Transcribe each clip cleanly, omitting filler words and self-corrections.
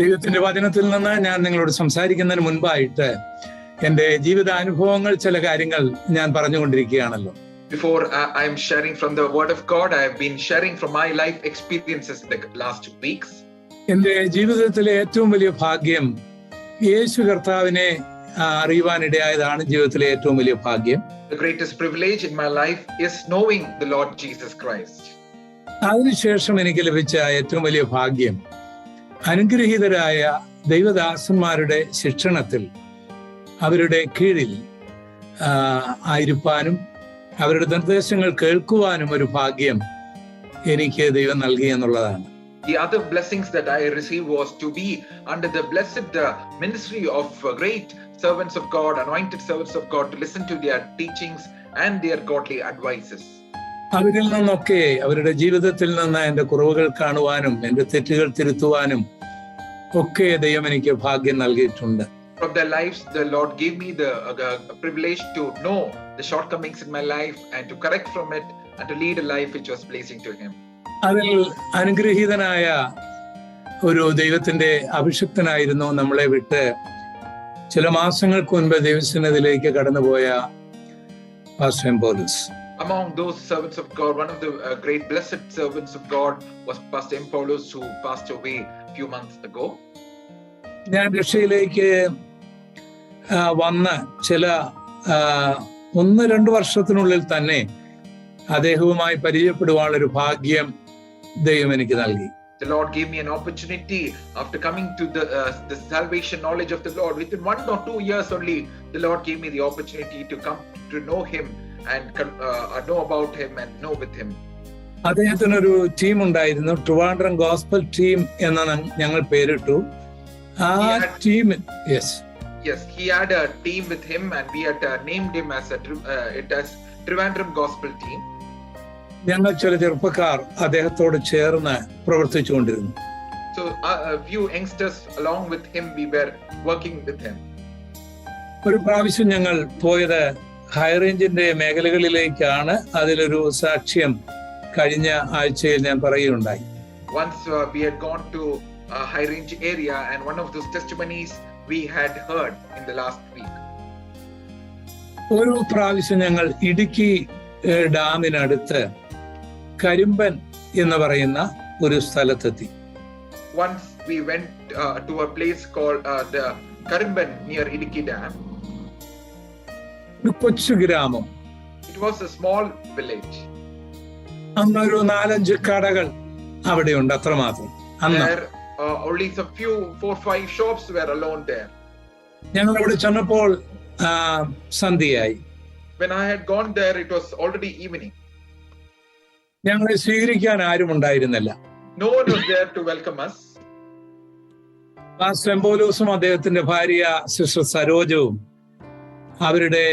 ദൈവത്തിന്റെ വചനത്തിൽ നിന്ന് ഞാൻ നിങ്ങളോട് സംസാരിക്കുന്നതിന് മുൻപായിട്ട് എൻ്റെ ജീവിതാനുഭവങ്ങൾ ചില കാര്യങ്ങൾ ഞാൻ പറഞ്ഞുകൊണ്ടിരിക്കുകയാണല്ലോ. Before I am sharing from the Word of God, I have been sharing from my life experiences the last weeks. എൻ്റെ ജീവിതത്തിലെ ഏറ്റവും വലിയ ഭാഗ്യം യേശു കർത്താവിനെ അറിയുവാനിടയായതാണ്. ജീവിതത്തിലെ ഏറ്റവും വലിയ ഭാഗ്യം. The greatest privilege in my life is knowing the Lord Jesus Christ. അതിനുശേഷം എനിക്ക് ലഭിച്ച ഏറ്റവും വലിയ ഭാഗ്യം അനുഗ്രഹീതരായ ദൈവദാസന്മാരുടെ ശിക്ഷണത്തിൽ അവരുടെ കീഴിൽ ആയിരിക്കാനും അവരുടെ നിർദ്ദേശങ്ങൾ കേൾക്കുവാനും ഒരു ഭാഗ്യം എനിക്ക് ദൈവം നൽകി എന്നുള്ളതാണ്. The other blessings that I received was to be under the blessed ministry of great servants of God, anointed servants of God, to listen to their teachings and their godly advices. അവരിൽ നിന്നൊക്കെ അവരുടെ ജീവിതത്തിൽ നിന്ന് എൻ്റെ കുറവുകൾ കാണുവാനും എൻ്റെ തെറ്റുകൾ തിരുത്തുവാനും ഒക്കെ ദൈവം എനിക്ക് ഭാഗ്യം നൽകിയിട്ടുണ്ട്. From their lives, the Lord gave me the privilege to know the shortcomings in my life and to correct from it and to lead a life which was pleasing to Him. അതിൽ അനുഗ്രഹീതനായ ഒരു ദൈവത്തിന്റെ അഭിഷിക്തനായിരുന്നു നമ്മളെ വിട്ട് ചില മാസങ്ങൾക്ക് മുൻപ് ദൈവസന്നിധിയിലേക്ക് കടന്നുപോയ pastor M Paulose. Among those servants of God, one of the great blessed servants of God was Pastor M. Paulos, who passed away a few months ago. ഞാൻ രക്ഷയിലേക്ക് വന്ന് ചില 1-2 വർഷത്തിനുള്ളിൽ തന്നെ അദ്ദേഹവുമായി പരിചയപ്പെടുവാനുള്ള ഒരു ഭാഗ്യം ദൈവം എനിക്ക് നൽകി. The Lord gave me an opportunity after coming to the salvation knowledge of the Lord. Within 1 or 2 years only, the Lord gave me the opportunity to come to know Him and know about Him and know with Him. അദ്ദേഹത്തിനൊരു team ഉണ്ടായിരുന്നു, Trivandrum gospel team എന്ന് ഞങ്ങൾ പേരിട്ടു. ആ team Yes, he had a team with him and we had named him as Trivandrum Gospel Team. ഞങ്ങൾ ചില ചെറുപ്പക്കാർ അദ്ദേഹത്തോട് ചേർന്ന് പ്രവർത്തിച്ചുകൊണ്ടിരുന്നു. So a few youngsters along with him, we were working with him. ഒരു പ്രാവശ്യം ഞങ്ങൾ പോയത് ഹൈറേഞ്ചിന്റെ മേഖലകളിലേക്കാണ്. അതിലൊരു സാക്ഷ്യം കഴിഞ്ഞ ആഴ്ചയിൽ ഞാൻ പറയുകയുണ്ടായി. Once we had gone to a high range area and one of those testimonies we had heard in the last week. ഒരു പ്രാവശ്യം ഞങ്ങൾ ഇടുക്കി ഡാമിനടുത്ത് കരിമ്പൻ എന്ന് പറയുന്ന ഒരു സ്ഥലത്തെത്തി. Once we went to a place called the Karimban near Idukki Dam. ഒരു കൊച്ചു ഗ്രാമം. It was a small village. അന്നൊരു 4-5 കടകൾ അവിടെയുണ്ട്, അത്രമാത്രം. There only some few 4-5 shops were alone there. ഞങ്ങൾ അവിടെ ചെന്നപ്പോൾ സന്ധ്യയായി. When I had gone there, it was already evening. ഞങ്ങളെ സ്വീകരിക്കാൻ ആരും ഉണ്ടായിരുന്നില്ല. No one was there to welcome us. Pastor M പൗലോസും അദ്ദേഹത്തിന്റെ ഭാര്യ സിസ്റ്റർ സരോജവും അവരുടെ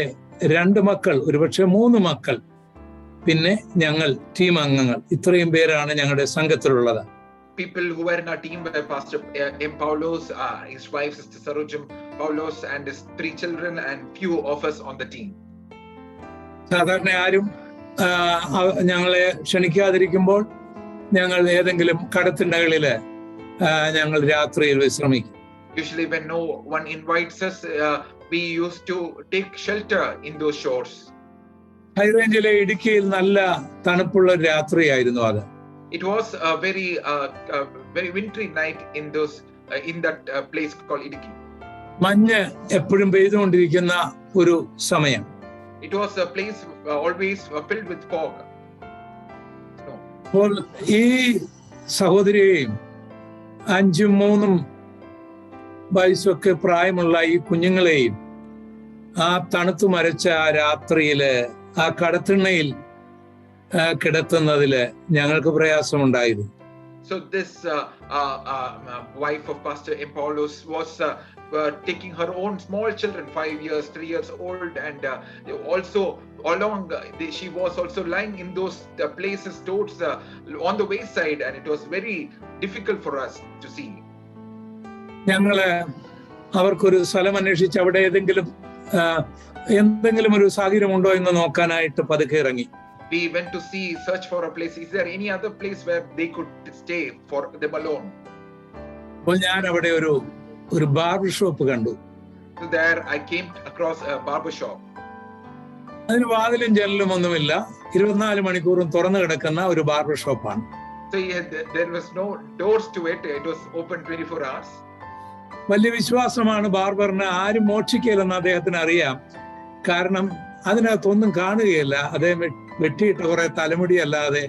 2 മക്കൾ, ഒരുപക്ഷെ 3 മക്കൾ, പിന്നെ ഞങ്ങൾ ടീം അംഗങ്ങൾ, ഇത്രയും പേരാണ് ഞങ്ങളുടെ സംഘത്തിലുള്ളത്. People who were in our team were Pastor M. Paulos, his wife Sister Sarojam Paulos, and his 3 children, and few of us on the team. സാധാരണ ആരും ഞങ്ങളെ ക്ഷണിക്കാതിരിക്കുമ്പോൾ ഞങ്ങൾ ഏതെങ്കിലും കടത്തിണ്ടകളില് ഞങ്ങൾ രാത്രിയിൽ വിശ്രമിക്കും. Usually when no one invites us, we used to take shelter in those shores. ഹൈറേഞ്ചിലെ ഇടുക്കിയിൽ നല്ല തണുപ്പുള്ള രാത്രിയായിരുന്നു അത്. It was a very wintry night in that place called Idukki. മഞ്ഞ് എപ്പോഴും പെയ്തുകൊണ്ടിരിക്കുന്ന ഒരു സമയം. It was a place always filled with fog. അപ്പോൾ ഈ സഹോദരിയെയും 5-3 വയസ്സൊക്കെ പ്രായമുള്ള ഈ കുഞ്ഞുങ്ങളെയും ആ തണുത്തു മരച്ച ആ രാത്രിയില് ആ കടത്തിണ്ണയിൽ കിടത്തുന്നതില് ഞങ്ങൾക്ക് പ്രയാസമുണ്ടായിരുന്നു. So this wife of Pastor M. Paulos was taking her own small children, 5 years, 3 years old, and also along she was also lying in those places towards on the wayside, and it was very difficult for us to see. ഞങ്ങള് അവർക്കൊരു സ്ഥലം അന്വേഷിച്ച് അവിടെ എന്തെങ്കിലും ഒരു സാഹചര്യമുണ്ടോ എന്ന് നോക്കാനായിട്ട് പതുക്കെ ഇറങ്ങി. We went to search for a place. Is there any other place where they could stay for them alone? അപ്പോൾ ഞാൻ അവിടെ ഒരു ബാർബർ ഷോപ്പ് കണ്ടു. So there I came across a barber shop. അതിന് വാതിലും ജനലും ഒന്നുമില്ല, 24 മണിക്കൂറും തുറന്നു കിടക്കുന്ന ഒരു ബാർബർ ഷോപ്പാണ്. So there was no doors to it. It was open 24 hours. വലിയ വിശ്വാസമാണ് ബാർബറിന്. ആരും മോഷ്ടിക്കില്ലെന്ന് അദ്ദേഹത്തിന് അറിയാം. കാരണം അതിനകത്തൊന്നും കാണുകയില്ല. അദ്ദേഹം വെട്ടിയിട്ട് കുറെ തലമുടി അല്ലാതെ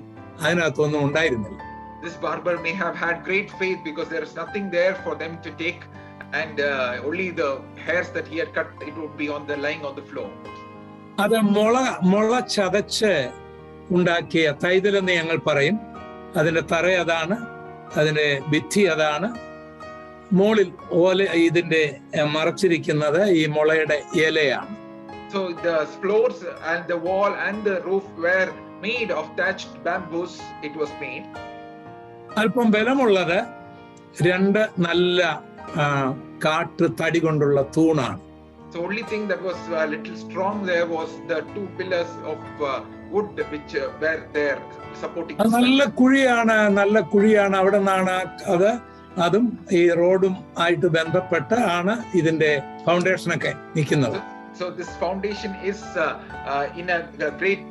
അതിനകത്തൊന്നും ഉണ്ടായിരുന്നില്ല. This barber may have had great faith because there is nothing there for them to take, and only the hairs that he had cut, it would be lying on the floor. അത് മുള ചതച്ച് ഉണ്ടാക്കിയ തൈതലെന്ന് ഞങ്ങൾ പറയും. അതിന്റെ തറ അതാണ്, അതിന്റെ ഭിത്തി അതാണ്. മോളിൽ ഇതിന്റെ മറച്ചിരിക്കുന്നത് ഈ മുളയുടെ ഇലയാണ്. So the floors and the wall and the roof were made of thatched bamboos. It was made. അല്പം ബലമുള്ളത് 2 നല്ല കാട്ടു തടി കൊണ്ടുള്ള തൂണാണ്. The only thing that was a little strong there was the 2 pillars of wood which were there supporting. അത് നല്ല കുഴിയാണ്. അവിടെ നിന്നാണ് അതും ഈ റോഡും ആയിട്ട് ബന്ധപ്പെട്ട് ആണ് ഇതിന്റെ ഫൗണ്ടേഷനൊക്കെ നിൽക്കുന്നത്. So this foundation is in a great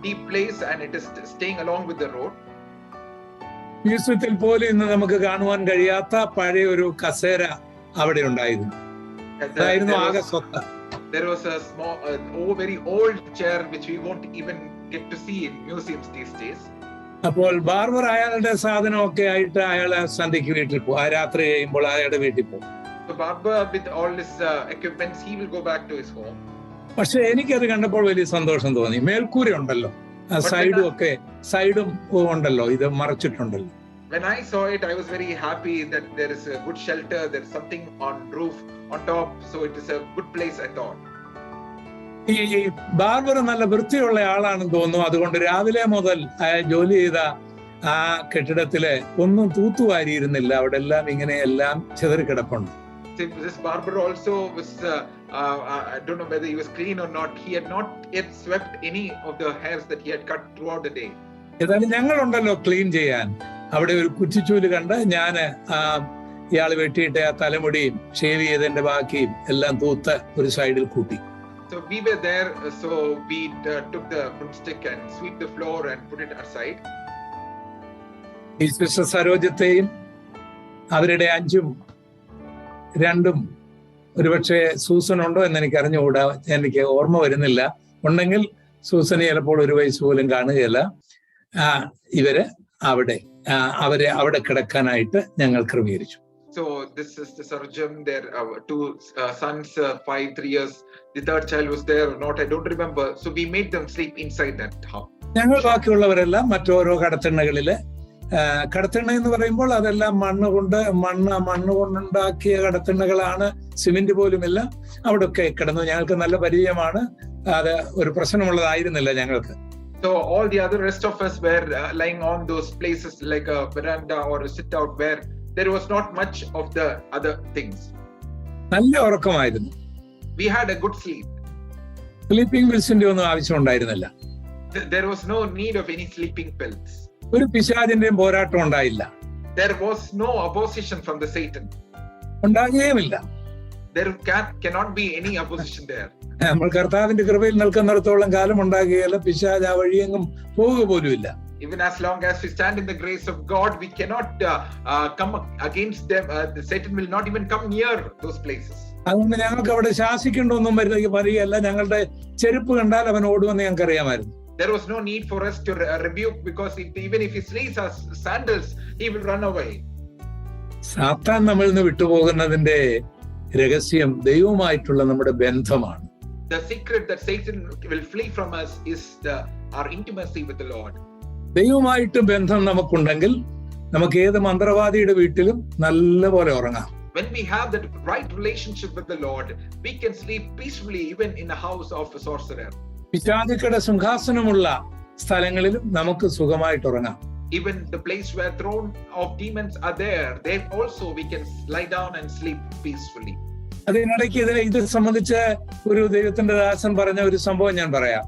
deep place, and it is staying along with the road. മ്യൂസിയത്തിൽ പോലും ഇന്ന് നമുക്ക് കാണുവാൻ കഴിയാത്ത പഴയ ഒരു കസേര അവിടെ ഉണ്ടായിരുന്നു. അതായിരുന്നു ആകെ സ്വത്ത്. There was a small, very old chair which we won't even get to see in museums these days. അപ്പോൾ ബാർബർ അയാളുടെ സാധനമൊക്കെ ആയിട്ട് അയാളെ സന്ധ്യയ്ക്ക് വീട്ടിൽ പോകും. ആ രാത്രി കഴിയുമ്പോൾ അയാളുടെ വീട്ടിൽ പോകും. The barber with all his equipments, he will go back to his home. പക്ഷെ എനിക്കത് കണ്ടപ്പോൾ വലിയ സന്തോഷം തോന്നി. മേൽക്കൂര ഉണ്ടല്ലോ, സൈഡും ഉണ്ടല്ലോ, ഇത് മറച്ചിട്ടുണ്ടല്ലോ. When I saw it, I was very happy that there is a good shelter, there is something on roof, on top, so it is a good place I thought. ഈ ബാർബർ നല്ല വൃത്തിയുള്ള ആളാണെന്ന് തോന്നുന്നു. അതുകൊണ്ട് രാവിലെ മുതൽ ജോലി ചെയ്ത ആ കെട്ടിടത്തില് ഒന്നും തൂത്തുവാരിയിരുന്നില്ല. അവിടെ എല്ലാം എല്ലാം ചിതറിക്കിടപ്പുണ്ട്. This barber also was, I don't know whether he was clean or not. He had not yet swept any of the hairs that he had cut throughout the day. ഏതായാലും ഞങ്ങളുണ്ടല്ലോ ക്ലീൻ ചെയ്യാൻ. അവിടെ ഒരു കുറ്റിച്ചൂല് കണ്ട് ഞാന് ഇയാള് വെട്ടിയിട്ട് ആ തലമുടിയും ഷേവ് ചെയ്തതിന്റെ ബാക്കിയും എല്ലാം തൂത്ത് ഒരു സൈഡിൽ കൂട്ടി. So we were there, so we took the broomstick and sweep the floor and put it aside. ഈ സിസ്റ്റർ സരോജത്തെയും അവരുടെ 5ഉം 2ഉം ഒരുപക്ഷെ സൂസൻ ഉണ്ടോ എന്ന് എനിക്ക് അറിഞ്ഞുകൂടാ, എനിക്ക് ഓർമ്മ വരുന്നില്ല. ഉണ്ടെങ്കിൽ സൂസന് ചിലപ്പോൾ 1 വയസ്സ് പോലും കാണുകയില്ല. ഇവരെ അവിടെ കിടക്കാനായിട്ട് ഞങ്ങൾ ക്രമീകരിച്ചു. So this is the surgeon, their 2 sons, 5, 3 years. The 3rd child was there or not, I don't remember. So we made them sleep inside that house. ഞങ്ങൾ ബാക്കിയുള്ളവരെല്ലാം മറ്റോരോ കടത്തിണ്ണകളില്, കടത്തിണ്ണ എന്ന് പറയുമ്പോൾ അതെല്ലാം മണ്ണ് കൊണ്ടുണ്ടാക്കിയ കടത്തിണ്ണകളാണ്, സിമെന്റ് പോലുമില്ല. അവിടെയൊക്കെ കിടന്നു. ഞങ്ങൾക്ക് നല്ല പരിചയമാണ്. അത് ഒരു പ്രശ്നമുള്ളതായിരുന്നില്ല ഞങ്ങൾക്ക്. So all the other rest of us were lying on those places like a veranda or a sit out where there was not much of the other things. നല്ല ഉറക്കമായിരുന്നു. We had a good sleep. Sleeping പിൽസിന്റെ ഒന്നും ആവശ്യം ഉണ്ടായിരുന്നില്ല. There was no need of any sleeping pills. ഒരു പിശാചിന്റെയും പോരാട്ടം ഉണ്ടായില്ല. There was no opposition from the Satan. ഉണ്ടാകുകയുമില്ല. There cannot be any opposition there. നമ്മൾ കർത്താവിന്റെ കൃപയിൽ നിൽക്കുന്നിടത്തോളം കാലം ഉണ്ടാകുകയില്ല. പിശാച് ആ വഴിയെങ്ങും പോവുക പോലുമില്ല. Even as long as we stand in the grace of God, we cannot come against them. Satan will not even come near those places. അതുകൊണ്ട് ഞങ്ങൾക്ക് അവിടെ ശാസിക്കേണ്ടൊന്നും വരികയല്ല. ഞങ്ങളുടെ ചെരുപ്പ് കണ്ടാൽ അവൻ ഓടുമെന്ന് ഞങ്ങൾക്ക് അറിയാമായിരുന്നു. There was no need for us to rebuke, because even if he sees us sandals, he will run away. സാത്താൻ നമ്മളിൽ നിന്ന് വിട്ടുപോകുന്നതിന്റെ രഹസ്യം ദൈവവുമായിട്ടുള്ള നമ്മുടെ ബന്ധമാണ്. The secret that Satan will flee from us is our intimacy with the Lord. ദൈവവുമായിട്ട് ബന്ധം നമുക്കുണ്ടെങ്കിൽ നമുക്ക് ഏത് മന്ത്രവാദിയുടെ വീട്ടിലും നല്ലപോലെ ഉറങ്ങാം. When we have that right relationship with the Lord, we can sleep peacefully even in the house of a sorcerer. പിശാചുക്കളുടെ സിംഹാസനമുള്ള സ്ഥലങ്ങളിലും നമുക്ക് സുഖമായിട്ട് ഉറങ്ങാം. Even the place where throne of demons are there also we can lie down and sleep peacefully. അതിനിടയ്ക്ക് ഇത് സംബന്ധിച്ച് ഒരു ദൈവത്തിന്റെ ദാസൻ പറഞ്ഞ ഒരു സംഭവം ഞാൻ പറയാം.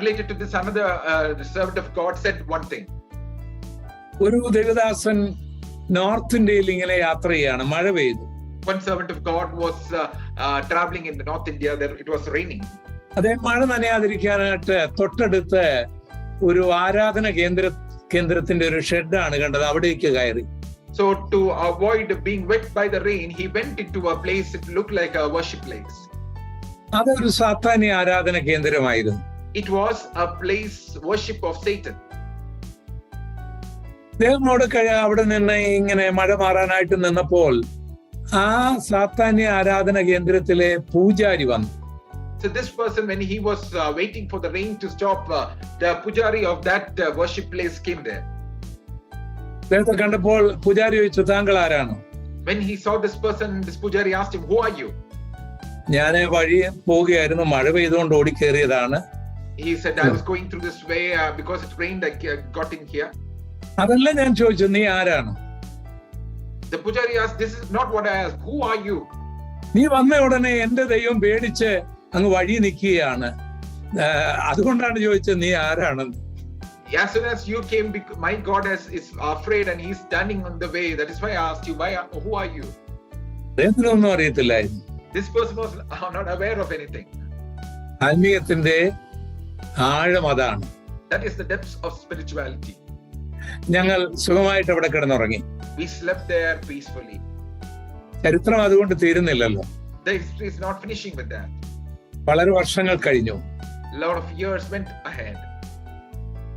Related to this, another servant of God said one thing. ഒരു ദൈവദാസൻ നോർത്ത് ഇന്ത്യയിൽ ഇങ്ങനെ യാത്ര ചെയ്യാണ്, മഴ പെയ്തു. One servant of God was traveling in the North India. There it was raining. അദ്ദേഹം മഴ നനയാതിരിക്കാനായിട്ട് തൊട്ടടുത്ത് ഒരു ആരാധന കേന്ദ്രത്തിന്റെ ഒരു ഷെഡാണ് കണ്ടത്, അവിടേക്ക് കയറി. So to avoid being wet by the rain, he went into a place that looked like a worship place. അതൊരു സാത്താന്യ ആരാധന കേന്ദ്രമായിരുന്നു. It was a place worship of Satan. അദ്ദേഹത്തോട് അവിടെ നിന്ന് ഇങ്ങനെ മഴ മാറാനായിട്ട് നിന്നപ്പോൾ ആ സാത്താന്യ ആരാധന കേന്ദ്രത്തിലെ പൂജാരി വന്നു. So this person, when he was waiting for the rain to stop, the pujari of that worship place came there. അദ്ദേഹത്തെ കണ്ടപ്പോൾ പൂജാരി ചോദിച്ചു, താങ്കൾ ആരാണ്? When he saw this person, this pujari asked him, who are you? ഞാൻ വഴി പോവുകയായിരുന്നു, മഴ പെയ്തുകൊണ്ട് ഓടിക്കേറിയതാണ്. He said, I was going through this way because it rained. I got in here. അതല്ല ഞാൻ ചോദിച്ചു, നീ ആരാണ്? The pujari asked, this is not what I asked. Who are you? നീ വന്ന ഉടനെ എന്റെ ദൈവം പേടിച്ച് അങ്ങ് വഴി നിൽക്കുകയാണ്, അതുകൊണ്ടാണ് ചോദിച്ചത് നീ ആരാണെന്ന്. As soon as you came, my God is afraid and he's standing on the way. That is why I asked you, who are you? അദ്ദേഹത്തിനൊന്നും അറിയത്തില്ലായിരുന്നു. This person was not aware of anything. ആത്മീയത്തിന്റെ ആഴം അതാണ്. That is the depths of spirituality. ഞങ്ങൾ സുഖമായിട്ട് അവിടെ കിടന്നുറങ്ങി. We slept there peacefully. ചരിത്രം അതുകൊണ്ട് തീരുന്നില്ലല്ലോ. The history is not finishing with that. വളരെ വർഷങ്ങൾ കഴിഞ്ഞു. A lot of years went ahead.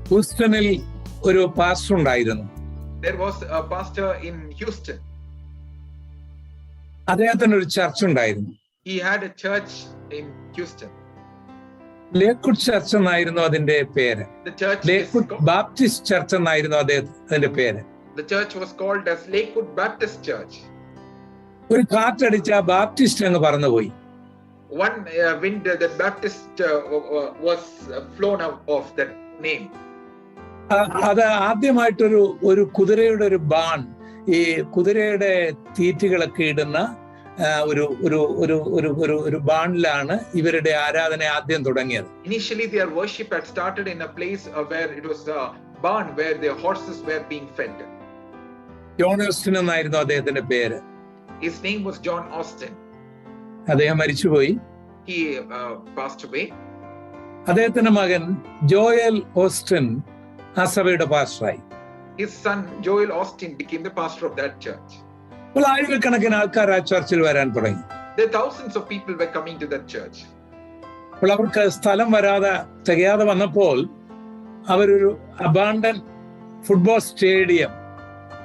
ഹൂസ്റ്റണിൽ ഒരു പാസ്റ്റർ ഉണ്ടായിരുന്നു. There was a pastor in Houston. അദ്ദേഹത്തിന് ഒരു ചർച്ച് ഉണ്ടായിരുന്നു. He had a church in Houston. Lakewood church എന്നായിരുന്നു അതിന്റെ പേര്. The church Lakewood Baptist church എന്നായിരുന്നു അതിന്റെ പേര്. The church was called as Lakewood Baptist Church. ഒരു കാറ്റടിച്ച ബാപ്റ്റിസ്റ്റ് അങ്ങ് പറന്നുപോയി. One wind that Baptist was flown out of that name. അത് ആദ്യമായിട്ടൊരു കുതിരയുടെ ഒരു ബാൺ, ഈ കുതിരയുടെ തീറ്റുകളൊക്കെ ഇടുന്ന ഒരു ബാണിലാണ് ഇവരുടെ ആരാധന ആദ്യം തുടങ്ങിയത്. Initially their worship had started in a place where it was a barn where their horses were being fed. John Austin എന്നായിരുന്നു അദ്ദേഹത്തിന്റെ പേര്. His name was John Austin. അദ്ദേഹം മരിച്ചുപോയി. He passed away. അദ്ദേഹത്തിന്റെ മകൻ ജോയൽ ഓസ്റ്റിൻ ആ സഭയുടെ പാസ്റ്ററായി. His son Joel Austin became the pastor of that church. അപ്പോൾ ആയിരക്കണക്കിന് ആൾക്കാർ ആ ചർച്ചിൽ വരാൻ തുടങ്ങി. There thousands of people were coming to that church. അപ്പോൾ അവർക്ക് സ്ഥലം തികയാതെ വന്നപ്പോൾ അവരൊരു അബാൻഡൻ ഫുട്ബോൾ സ്റ്റേഡിയം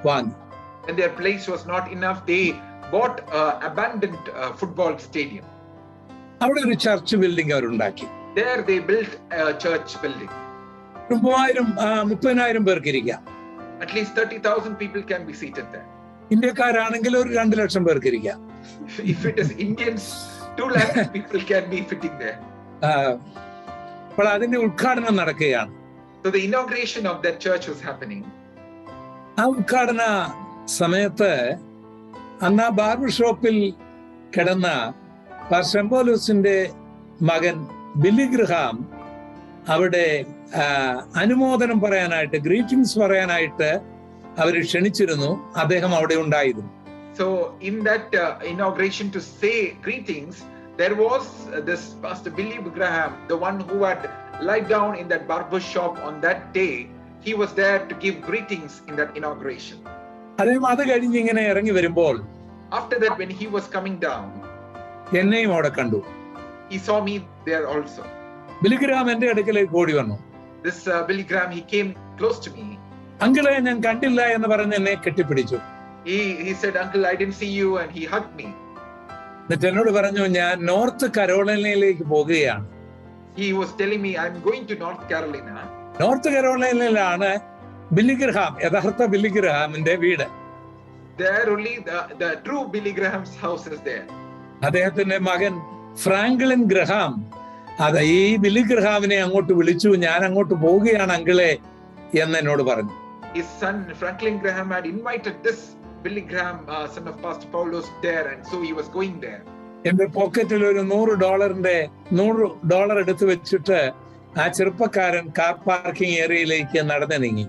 വാങ്ങി. And their place was not enough. They bought an abandoned football stadium. അവിടെ ഒരു ചർച്ച് ബിൽഡിംഗ് അവരുണ്ടാക്കി. There they built a church building. 30,000 പേർക്ക് ഇരിക്കാം. At least 30,000 people can be seated there. ഇന്ത്യക്കാരാണെങ്കിൽ ഒരു 2 ലക്ഷം പേർക്ക് ഇരിക്കാം. If it is Indians, 2 lakh people can be fitting there. അപ്പോൾ അതിന്റെ ഉദ്ഘാടനം നടക്കുകയാണ്. So the inauguration of that church was happening. ആ ഉദ്ഘാടന സമയത്ത് അന്ന് ആ ബാർബർ ഷോപ്പിൽ കിടന്ന പാസ്റ്റർ പൗലോസിന്റെ മകൻ ബില്ലി ഗ്രഹാം അവിടെ അനുമോദനം പറയാനായിട്ട്, ഗ്രീറ്റിംഗ്സ് പറയാനായിട്ട് അവർ ക്ഷണിച്ചിരുന്നു. അദ്ദേഹം അവിടെ ഉണ്ടായിരുന്നു. So in that inauguration to say greetings, there was this Pastor Billy Graham, the one who had lied down in that barber shop on that day. He was there to give greetings in that inauguration. അദ്ദേഹം അത് കഴിഞ്ഞ് ഇങ്ങനെ ഇറങ്ങി വരുമ്പോൾ After that, when he was coming down, എന്നെയും അവിടെ കണ്ടു. He saw me there also. Billy Graham എന്റെ അടുക്കലേക്ക് ഓടി വന്നു. This Billy Graham, he came close to me. അങ്കിളെ ഞാൻ കണ്ടില്ല എന്ന് പറഞ്ഞ് എന്നെ കെട്ടിപ്പിടിച്ചു. He said, Uncle, I didn't see you, and he hugged me. എന്നിട്ട് എന്നോട് പറഞ്ഞു, ഞാൻ നോർത്ത് കരോളൈനയിലേക്ക് പോകുകയാണ്. He was telling me, I'm going to North Carolina. North കരോളൈനയിലാണ് ബില്ലി ഗ്രഹാം, യഥാർത്ഥ ബില്ലി ഗ്രഹാമിന്റെ വീട്. There only the true Billy Graham's house is there. അദ്ദേഹത്തിന്റെ മകൻ ഫ്രാങ്ക്ലിൻ ഗ്രഹാം ഈ ബില്ലി ഗ്രഹാമിനെ അങ്ങോട്ട് വിളിച്ചു, ഞാൻ അങ്ങോട്ട് പോവുകയാണ് അങ്കിളെ എന്ന് എന്നോട് പറഞ്ഞു. His son Franklin Graham had invited this Billy Graham, son of Pastor Paulos, there, and so he was going there. എന്റെ പോക്കറ്റിൽ ഒരു $100 എടുത്തു വെച്ചിട്ട് ആ ചെറുപ്പക്കാരൻ കാർ പാർക്കിംഗ് ഏരിയയിലേക്ക് നടന്നു നീങ്ങി.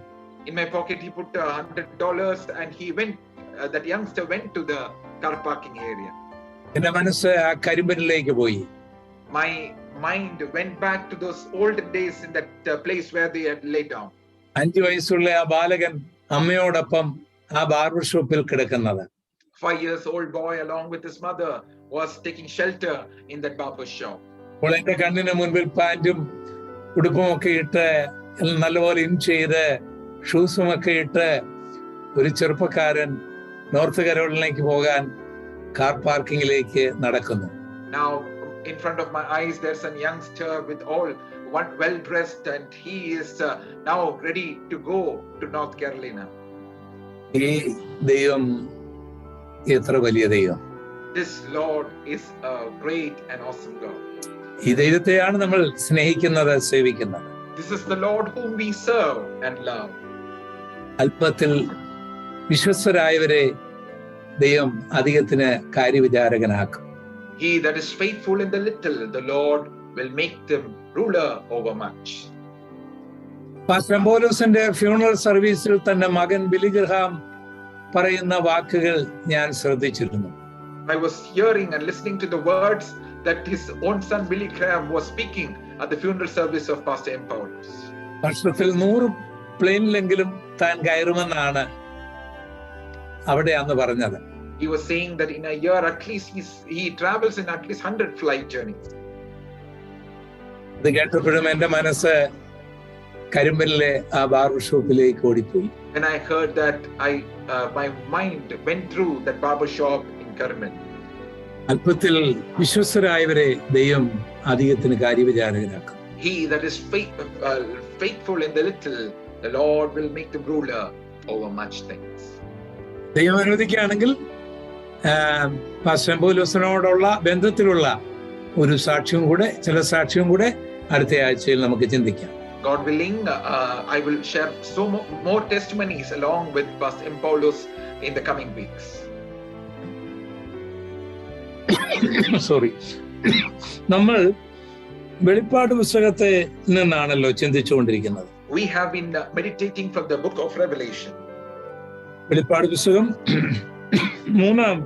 In my pocket, he put $100 and he went. That youngster went to the car parking area. എന്റെ മനസ്സ് ആ കരിമ്പനിലേക്ക് പോയി. My mind went back to those olden days in that place where they had laid down. 5 വയസ്സുള്ള ആ ബാലകൻ അമ്മയോടൊപ്പം ആ barber ഷോപ്പിൽ കിടക്കുന്നത്. 5 years old boy along with his mother was taking shelter in that barber shop. അപ്പോൾ എന്റെ കണ്ണിന് മുൻപിൽ പാന്റും ഉടുപ്പും ഒക്കെ ഇട്ട് നല്ലപോലെ ഇൻ ചെയ്ത് ഷൂസും ഒക്കെ ഇട്ട് ഒരു ചെറുപ്പക്കാരൻ നോർത്ത് കരോളിനയിലേക്ക് പോകാൻ കാർ പാർക്കിങ്ങിലേക്ക് നടക്കുന്നു. Now in front of my eyes there's a youngster with all one well dressed and he is now ready to go to North Carolina. ഈ ദൈവം എത്ര വലിയ ദൈവം! This Lord is a great and awesome God. ഈ ദൈവത്തെയാണ് നമ്മൾ സ്നേഹിക്കുന്നത്, സേവിക്കുന്നത്. This is the Lord whom we serve and love. അല്പത്തിൽ വിശ്വസ്തരായവരെ ദൈവം അധികത്തിന് കാര്യവിചാരകനാക്കും. He that is faithful in the little, the Lord will make them ruler over much. Pastor പൗലോസിന്റെ funeral സർവീസിൽ തന്റെ മകൻ Billy Graham പറയുന്ന വാക്കുകൾ ഞാൻ ശ്രദ്ധിച്ചിരുന്നു. I was hearing and listening to the words that his own son Billy Graham was speaking at the funeral service of Pastor M. Paulus. വർഷത്തിൽ 100 പ്ലെയിനിലെങ്കിലും താൻ കയറുമെന്നാണ് അവിടെ അന്ന് പറഞ്ഞത്. He was saying that in a year at least he travels in at least 100 flight journeys. ഇത് കേട്ടപ്പോഴും എന്റെ മനസ്സ് കരിമ്പലിലെ ആ barber ഷോപ്പിലേക്ക് ഓടിപ്പോയി. When I heard that, my mind went through that barber shop in Karimbal. അല്പത്തിൽ വിശ്വസ്തരായവരെ ദൈവം അധികത്തിന് കാര്യവിചാരകനാക്കും. He that is faithful in the little, the Lord will make them ruler over much things. ദൈവം അനുവദിക്കുകയാണെങ്കിൽ pastor പൗലോസിനോടുള്ള ബന്ധത്തിലുള്ള ഒരു സാക്ഷ്യവും കൂടെ, ചില സാക്ഷ്യവും കൂടെ അടുത്ത ആഴ്ചയിൽ നമുക്ക് ചിന്തിക്കാം. God willing, I will share more testimonies along with Pastor M. Paulus in the coming weeks. Sorry, നമ്മൾ വെളിപ്പാട് പുസ്തകത്തെ നിന്നാണല്ലോ ചിന്തിച്ചുകൊണ്ടിരിക്കുന്നത്. We have been meditating from the book of Revelation. വെളിപ്പാട് പുസ്തകം 3-ാം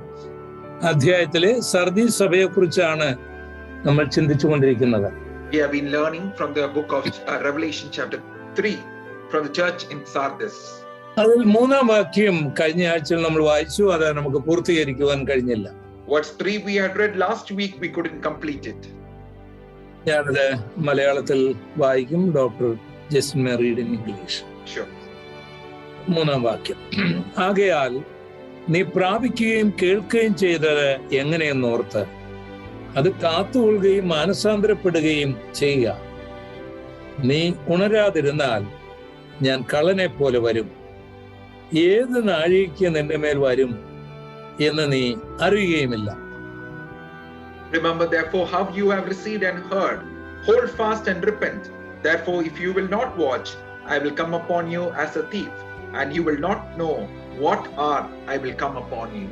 അധ്യായത്തിലെ സർദീസ് സഭയെ കുറിച്ചാണ് നമ്മൾ ചിന്തിച്ചുകൊണ്ടിരിക്കുന്നത്. We have been learning from the book of Revelation chapter 3 from the church in Sardis. അതിൽ 3-ാം വാക്യം കഴിഞ്ഞ ആഴ്ചയിൽ നമ്മൾ വായിച്ചു, അത് നമുക്ക് പൂർത്തീകരിക്കുവാൻ കഴിഞ്ഞില്ല. Verse 3 we had read last week, we couldn't complete it. ഞാനത് മലയാളത്തിൽ വായിക്കും. Doctor Justin may read in English. Sure. 3-ാം വാക്യം, ആകയാൽ നീ പ്രാപിക്കുകയും കേൾക്കുകയും ചെയ്തത് എങ്ങനെയെന്നോർത്ത് അത് കാത്തുകൊള്ളുകയും മാനസാന്തരപ്പെടുകയും ചെയ്യുക. നീ ഉണരാതിരുന്നാൽ ഞാൻ കള്ളനെ പോലെ വരും, ഏത് നാഴികയ്ക്ക് നിന്റെ മേൽ വരും എന്ന് നീ അറിയുകയുമില്ല. Remember therefore how you have received and heard, hold fast and repent. Therefore if you will not watch, I will come upon you as a thief, and you will not know what hour I will come upon you.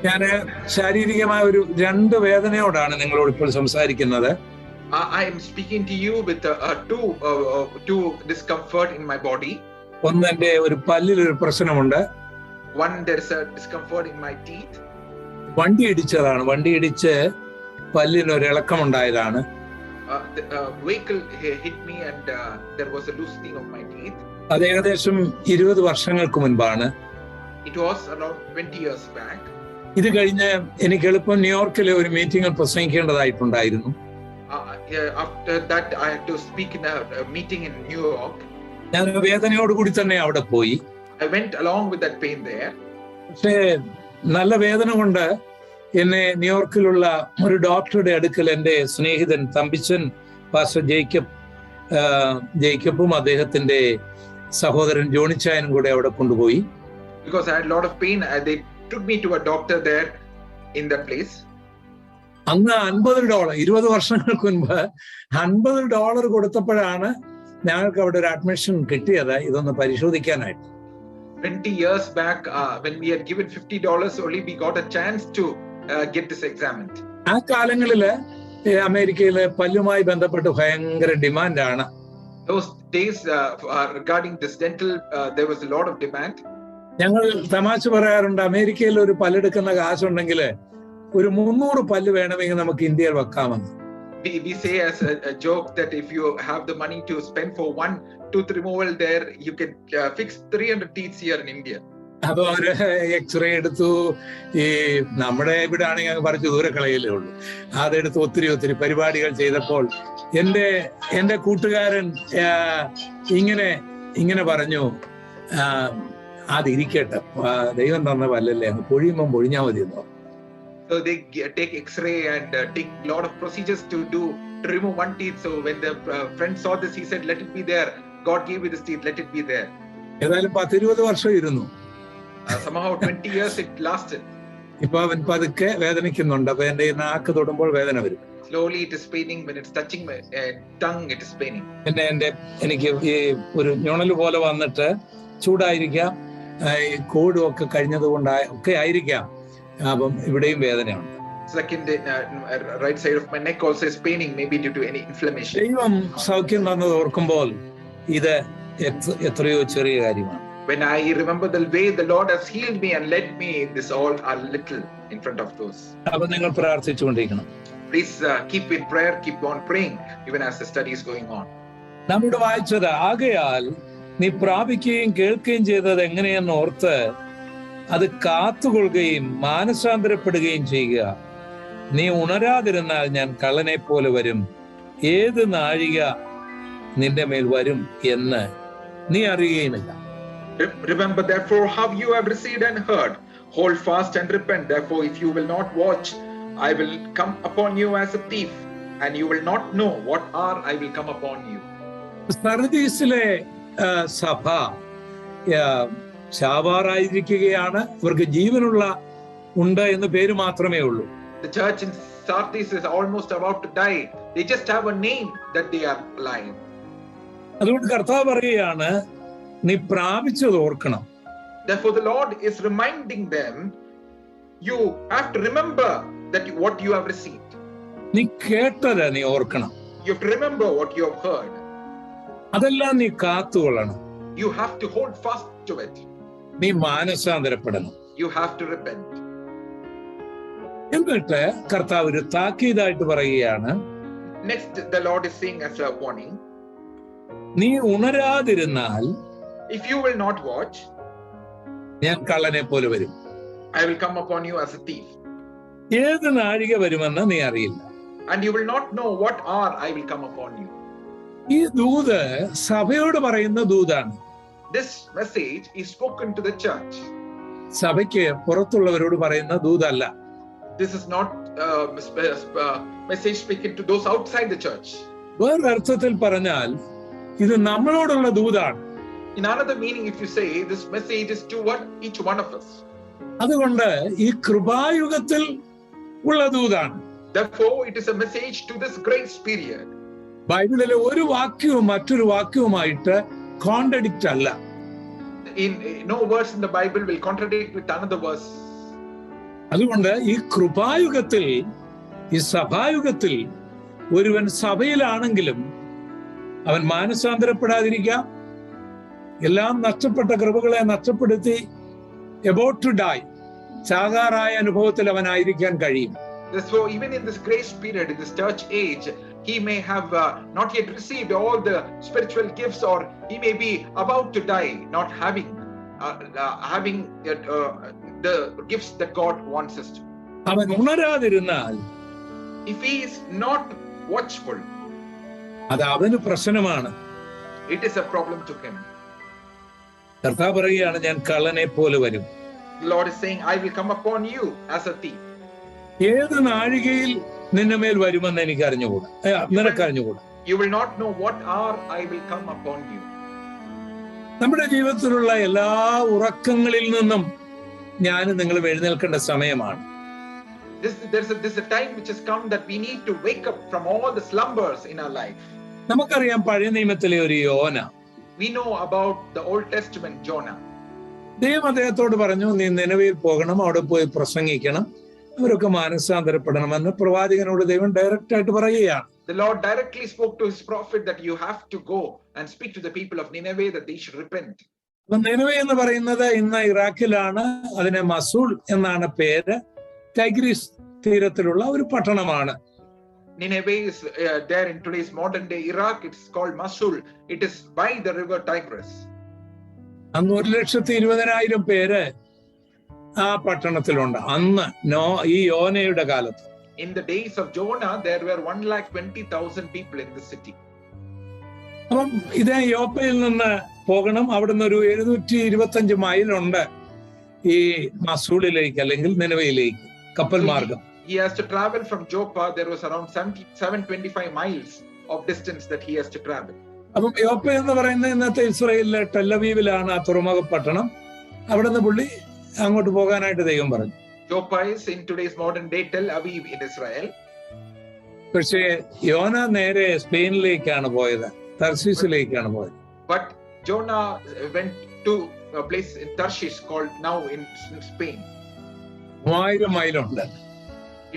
ഞാൻ ശാരീരികമായ ഒരു 2 വേദനയോടാണ് നിങ്ങളോട് ഇപ്പോൾ സംസാരിക്കുന്നത്. I am speaking to you with two discomfort in my body. ഒന്ന്, എന്റെ ഒരു പല്ലിൽ ഒരു പ്രശ്നമുണ്ട്. One, there is a discomfort in my teeth. വണ്ടി ഇടിച്ചതാണ്. വണ്ടി ഇടിച്ച് പല്ലിന് ഒരു ഇളക്കമുണ്ടായതാണ്. The vehicle hit me and there was a loosening of my teeth. അത് ഏകദേശം 20 വർഷങ്ങൾക്ക് മുൻപാണ്. It was around 20 years back. ഇത് കഴിഞ്ഞ് എനിക്ക് എളുപ്പം ന്യൂയോർക്കിലെ ഒരു മീറ്റിംഗിൽ പ്രസംഗിക്കേണ്ടതായിട്ടുണ്ടായിരുന്നു. After that I had to speak in a meeting in New York. ഞാൻ വേദനയോടുകൂടി തന്നെ അവിടെ പോയി. I went along with that pain there. പക്ഷേ നല്ല വേദന കൊണ്ട് എന്നെ ന്യൂയോർക്കിലുള്ള ഒരു ഡോക്ടറുടെ അടുക്കൽ എൻ്റെ സ്നേഹിതൻ തമ്പിച്ചൻ പാസ്റ്റർ ജേക്കബും അദ്ദേഹത്തിന്റെ സഹോദരൻ ജോണിച്ചായനും കൂടെ അവിടെ കൊണ്ടുപോയി. Because I had a lot of pain, they took me to a doctor there in that place. അന്ന് $50, 20 വർഷങ്ങൾക്ക് മുൻപ് $50 കൊടുത്തപ്പോഴാണ് ഞങ്ങൾക്ക് അവിടെ ഒരു അഡ്മിഷൻ കിട്ടിയത്, ഇതൊന്ന് പരിശോധിക്കാനായിട്ട്. 20 years back, when we had given $50 only, we got a chance to get this examined. ആ കാലങ്ങളില് അമേരിക്കയിലെ പല്ലുമായി ബന്ധപ്പെട്ട് ഭയങ്കര ഡിമാൻഡാണ്. Those days regarding this dental, there was a lot of demand. ഞങ്ങൾ തമാശ പറയാറുണ്ട്, അമേരിക്കയിൽ ഒരു പല്ലെടുക്കുന്ന കാശുണ്ടെങ്കിൽ ഒരു 300 പല്ല് വേണമെങ്കിൽ നമുക്ക് ഇന്ത്യയിൽ വെക്കാമെന്ന്. We say as a joke that if you have the money to spend for one tooth removal there, you can fix 300 teeth here in India. അപ്പൊ അവര് എക്സ്റേ എടുത്തു. ഈ നമ്മുടെ ഇവിടെ ആണെങ്കിൽ പറിച്ച് ദൂരെ കളയലേ ഉള്ളൂ. അതെടുത്ത് ഒത്തിരി പരിപാടികൾ ചെയ്തപ്പോൾ എന്റെ കൂട്ടുകാരൻ ഇങ്ങനെ പറഞ്ഞു, അതിരിക്കട്ടെ, ദൈവം തന്ന പല്ലല്ലേ, പൊഴിയുമ്പം പൊഴിഞ്ഞാൽ മതി എന്നോ. So they take X-ray and take a lot of procedures to remove one teeth. So when the friend saw this, he said, "Let it be there. God gave you this teeth. Let it be there." ഏതായാലും 10-20 വർഷം ഇരുന്നു. Somehow 20 years it lasted. ഇപ്പൊ അവൻ പതുക്കെ വേദനിക്കുന്നുണ്ട്. അപ്പൊ എന്റെ നാക്ക് തൊടുമ്പോൾ വേദന വരും. Slowly it is paining. When it's touching my tongue, it is paining. എനിക്ക് ഈ ഒരു ഞൊണല് പോലെ വന്നിട്ട് ചൂടായിരിക്കാം, കോടും ഒക്കെ കഴിഞ്ഞത് ഒക്കെ ആയിരിക്കാം. അപ്പം ഇവിടെയും വേദനയുണ്ട്. Second, right side of my neck also is paining, maybe due to any inflammation. ദൈവം സൗഖ്യം തന്നത് ഓർക്കുമ്പോൾ ഇത് എത്രയോ ചെറിയ കാര്യമാണ്. When I remember the way the Lord has healed me and led me, this all are little in front of those. അപ്പോൾ നിങ്ങൾ പ്രാർത്ഥിച്ചുകൊണ്ടിരിക്കണം. Please keep in prayer, keep on praying even as the study is going on. നമ്മുടെ വായിച്ചത്, ആകയാൽ നീ പ്രാപിക്കുകയും കേൾക്കുകയും ചെയ്തത് എങ്ങനെയെന്ന് ഓർത്ത് അത് കാത്തുകൊള്ളുകയും മാനസാന്തരപ്പെടുകയും ചെയ്യുക. നീ ഉണരാതിരുന്നാൽ ഞാൻ കള്ളനെ പോലെ വരും, ഏത് നാഴിക നിന്റെ മേൽ വരും എന്ന് നീ അറിയുകയുമില്ല. Remember therefore how you have received and heard, hold fast and repent. Therefore if you will not watch, I will come upon you as a thief, and you will not know what hour I will come upon you. സർദീസിലെ സഭ ശാവാറായിരിക്കുകയാണ്. ഇവർക്ക് ജീവനുള്ള ഉണ്ട് എന്ന് പേര് മാത്രമേ ഉള്ളൂ. The church in Sardis is almost about to die. They just have a name that they are alive. അതുകൊണ്ട് കർത്താവ് പറയുകയാണ്, നീ പ്രാപിച്ചത് ഓർക്കണം. Therefore the Lord is reminding them, you have to remember that what you have received. നീ കേട്ടത് നീ ഓർക്കണം. You have to remember what you have heard. അതെല്ലാം നീ കാത്തുകൊള്ളണം. You have to hold fast to it. നീ മാനസാന്തരപ്പെടണം. You have to repent. എന്നിട്ട് കർത്താവ് ഒരു താക്കീതായിട്ട് പറയുകയാണ്, Next the Lord is saying as a warning, നീ ഉണരാതിരുന്നാൽ if you will not watch, ഞാൻ കള്ളനെ പോലെ വരും. I will come upon you as a thief. ഏത് നാഴിക വരുമെന്ന് നീ അറിയില്ല. And you will not know what hour I will come upon you. ഈ ദൂത് സഭയോട് പറയുന്ന ദൂതാണ്. This message is spoken to the church. സഭയ്ക്ക് പുറത്തുള്ളവരോട് പറയുന്ന ദൂതല്ല. This is not message speaking to those outside the church. വേറൊരർത്ഥത്തിൽ പറഞ്ഞാൽ ഇത് നമ്മളോടുള്ള ദൂതാണ്. In another meaning, if you say, this message is to each one of us. അതുകൊണ്ട് ഈ കൃപായുഗത്തിൽ ഉള്ള ദൂതാണ്. Therefore it is a message to this grace period. ബൈബിളിലെ ഒരു വാക്യവും മറ്റൊരു വാക്യവുമായിട്ട് കോൺട്രഡിക്റ്റ് അല്ല. No verse in the Bible will contradict with another verse. അതുകൊണ്ട് ഈ കൃപായുഗത്തിൽ, ഈ സഭായുഗത്തിൽ ഒരുവൻ സഭയിലാണെങ്കിലും അവൻ മാനസാന്തരപ്പെടാതിരിക്കാം. എല്ലാം നഷ്ടപ്പെട്ട കൃപകളെ നഷ്ടപ്പെടുത്തി about to die, ചാകാറായ അനുഭവത്തിൽ അവനായിരിക്കാൻ കഴിയും. Therefore, even in this grace period, in this church age, he may have not yet received all the spiritual gifts, or he may be about to die, not having the gifts that God wants us to. അവൻ ഉണരാതിരുന്നാൽ, if he is not watchful, അത് അവന് പ്രശ്നമാണ്. it is a problem to him. കർത്താവ് പറയുകയാണ്, ഞാൻ കള്ളനെ പോലെ വരും. The Lord is saying, I will come upon you as a thief. ഏത് നാഴികയിൽ നിന്റെ മേൽ വരുമെന്ന് എനിക്ക് അറിഞ്ഞുകൂടാ, നിനക്ക് അറിഞ്ഞുകൂടാ. You will not know what hour I will come upon you. നമ്മുടെ ജീവിതത്തിലുള്ള എല്ലാ ഉറക്കങ്ങളിൽ നിന്നും ഞാനും നിങ്ങളും എഴുന്നേൽക്കേണ്ട സമയമാണ്. There's a time which has come that we need to wake up from all the slumbers in our life. നമുക്കറിയാം പഴയ നിയമത്തിലെ ഒരു യോന. We know about the Old Testament Jonah. ദൈവം അദ്ദേഹത്തോട് പറഞ്ഞു, നീ നിനവയിൽ പോകണം, അവിടെ പോയി പ്രസംഗിക്കണം, അവരൊക്കെ മാനസാന്തരപ്പെടണമെന്ന് പ്രവാചകനോട് ദൈവം ഡയറക്റ്റ് ആയിട്ട് പറയുകയാണ്. The Lord directly spoke to his prophet that you have to go and speak to the people of Nineveh that they should repent. അപ്പൊ നിനവെ എന്ന് പറയുന്നത് ഇന്ന് ഇറാഖിലാണ്. അതിന് മസൂൾ എന്നാണ് പേര്. ടൈഗ്രീസ് തീരത്തിലുള്ള ഒരു പട്ടണമാണ്. Nineveh is there in today's modern day Iraq. It's called Mosul. It is by the river Tigris. അന്ന് 1,20,000 പേര് ആ പട്ടണത്തിലുണ്ട്. അന്ന് ഈ യോനയുടെ കാലത്ത്. In the days of Jonah, there were 120,000 people in the city. അപ്പം ഇത് യോപ്പയിൽ നിന്ന് പോകണം. അവിടുന്ന് ഒരു 725 മൈലുണ്ട് ഈ മസൂളിലേക്ക് അല്ലെങ്കിൽ നിനവയിലേക്ക് കപ്പൽ മാർഗം. He has to travel from Joppa. There was around 725 miles of distance that he has to travel. അപ്പം യോപ്പ എന്ന് പറയുന്നത് ഇന്നത്തെ ഇസ്രായേലിലെ ടെല്ലവീവിലാണ് ആ തുറമുഖ പട്ടണം. അവിടെ നിന്ന് പുള്ളി അങ്ങോട്ട് പോകാനായിട്ട് ദൈവം പറഞ്ഞു. Joppa is in today's modern day Tel Aviv in Israel. പക്ഷേ യോന നേരെ സ്പെയിനിലേക്കാണ് പോയത്, തർശീസിലേക്കാണ് പോയത്. But Jonah went to a place in Tarshish called now in Spain. 3000 മൈലുണ്ട്.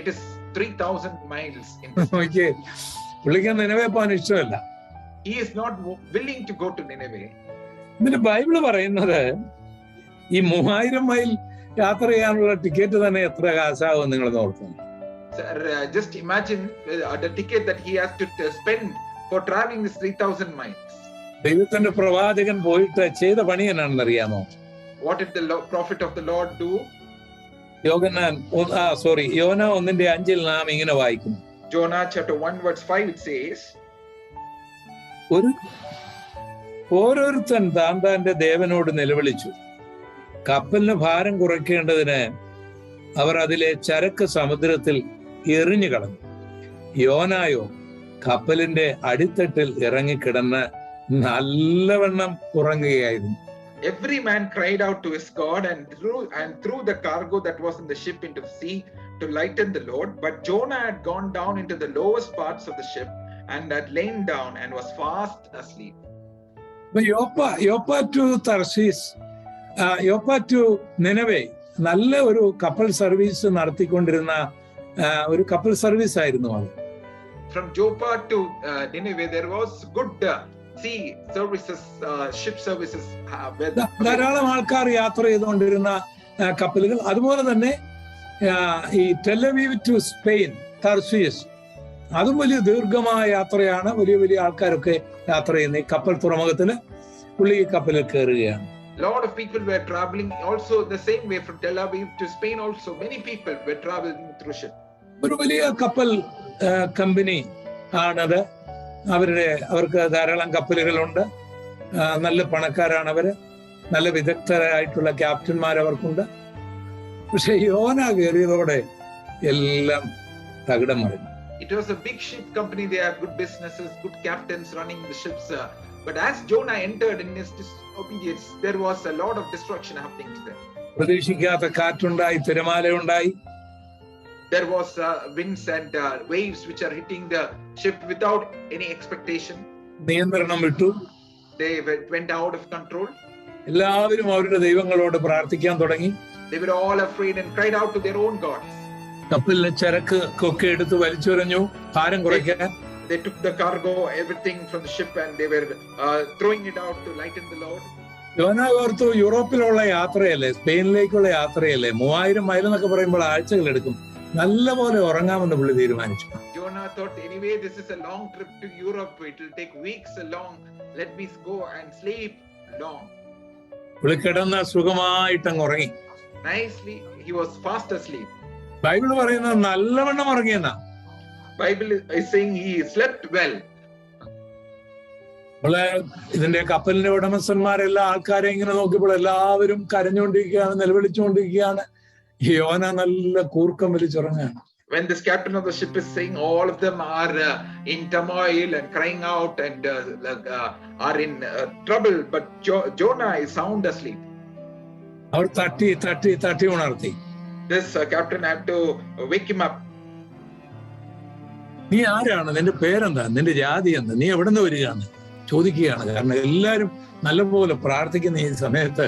It is 3,000 miles in പുള്ളിക്ക് നിലവേ പോകാൻ ഇഷ്ടമല്ല. He is not willing to go to Nineveh. ഇതിന്റെ Bible പറയുന്നത് ഈ 3000 മൈൽ യാത്ര ചെയ്യാനുള്ള ടിക്കറ്റ് തന്നെ എത്ര കാശാവും നിങ്ങൾ നോക്കുന്നു. Just imagine the ticket that he has to spend for traveling this 3,000 miles. ദൈവത്തിന്റെ പ്രവാചകൻ പോയിട്ട് ചെയ്ത പണി എന്നാണെന്ന് അറിയാമോ? What did the prophet of the Lord do? യോന 1:5 നാം ഇങ്ങനെ വായിക്കുന്നു. Jonah chapter 1 verse 5 it says, ഓരോരുത്തൻ താന്റെ ദേവനോട് നിലവിളിച്ചു. കപ്പലിന് ഭാരം കുറയ്ക്കേണ്ടതിന് അവർ അതിലെ ചരക്ക് സമുദ്രത്തിൽ എറിഞ്ഞു കളഞ്ഞു. യോനായോ കപ്പലിന്റെ അടിത്തട്ടിൽ ഇറങ്ങിക്കിടന്ന് നല്ലവണ്ണം ഉറങ്ങുകയായിരുന്നു. Every man cried out to his God and threw the cargo that was in the ship into the sea to lighten the load. But Jonah had gone down into the lowest parts of the ship and had lain down and was fast asleep. യോപ്പ to തർശീസ്, യോപ്പ to നിനവേ നല്ല ഒരു കപ്പൽ service നടത്തിക്കൊണ്ടിരുന്ന ഒരു കപ്പൽ service ആയിരുന്നു അത്. From Joppa to Nineveh there was good sea services, ship services. ധാരാളം ആൾക്കാർ യാത്ര ചെയ്തുകൊണ്ടിരുന്ന കപ്പലുകൾ. അതുപോലെ തന്നെ ഈ ടെലവീവ് ടു സ്പെയിൻ തർശീസ്, അതും വലിയ ദീർഘമായ യാത്രയാണ്. വലിയ വലിയ ആൾക്കാരൊക്കെ യാത്ര ചെയ്യുന്ന ഈ കപ്പൽ തുറമുഖത്തില് പുള്ളി ഈ കപ്പലിൽ കയറുകയാണ്. Lot of people were traveling also the same way from Tel Aviv to Spain. Also many people were traveling through ship. ഒരു വലിയ കപ്പൽ കമ്പനി ആണത്. അവർക്ക് ധാരാളം കപ്പലുകളുണ്ട്. നല്ല പണക്കാരാണ് അവര്. നല്ല വിദഗ്ധരായിട്ടുള്ള ക്യാപ്റ്റന്മാർ അവർക്കുണ്ട്. പക്ഷെ യോന കയറിയതോടെ എല്ലാം തകിടം മറിഞ്ഞു. It was a big ship company. They had good businesses, good captains running the ships. But as Jonah entered in his disobedience, there was a lot of destruction happening to them. പ്രതീക്ഷിക്കാത്ത കാറ്റുണ്ടായി, തിരമാലയുണ്ടായി. There was winds and waves which are hitting the ship without any expectation. നിയന്ത്രണം വിട്ടു. They went out of control. എല്ലാവരും അവരുടെ ദൈവങ്ങളോട് പ്രാർത്ഥിക്കാൻ തുടങ്ങി. They were all afraid and cried out to their own gods. കപ്പലിലെ ചരക്ക് ഒക്കെ എടുത്ത് വലിച്ചെറിഞ്ഞു ഭാരം കുറയ്ക്കാൻ. They took the cargo, everything from the ship, and they were throwing it out to lighten the load. യോന ഓർത്തു യൂറോപ്പിലുള്ള യാത്രയല്ലേ, സ്പെയിനിലേക്കുള്ള യാത്രയല്ലേ, 3000 മൈൽ എന്നൊക്കെ പറയുമ്പോൾ ആഴ്ചകൾ എടുക്കും, നല്ല പോലെ ഉറങ്ങാമെന്ന് പുള്ളി തീരുമാനിച്ചു. Jonah thought, anyway, this is a long trip to Europe. It will take weeks long. Let me go and sleep long. പുള്ളി കിടന്ന് സുഖമായിട്ടങ്ങ് ഉറങ്ങി. Nicely, he was fast asleep. Bible പറയുന്നത് നല്ലവണ്ണം ഉറങ്ങിയെന്നാ. Bible is saying he slept well. ഇതിന്റെ കപ്പലിന്റെ ഉടമസ്ഥന്മാരെല്ലാ ആൾക്കാരെ ഇങ്ങനെ നോക്കിയപ്പോൾ എല്ലാവരും കരഞ്ഞുകൊണ്ടിരിക്കുകയാണ്, നിലവിളിച്ചുകൊണ്ടിരിക്കുകയാണ്. യോന നല്ല കൂർക്കം വലിച്ചുറങ്ങാണ്. When this captain of the ship is saying, all of them are in turmoil and crying out and are in trouble, but Jonah is sound asleep. അവർ തട്ടി തട്ടി തട്ടി ഉണർത്തി. This captain had to wake him up. നീ ആരാണ്, നിന്റെ പേരെന്താ, നിന്റെ ജാതി എന്താ, നീ എവിടെ നിന്ന് വരികയാണ് ചോദിക്കുകയാണ്. കാരണം എല്ലാവരും നല്ലപോലെ പ്രാർത്ഥിക്കുന്ന ഈ സമയത്ത്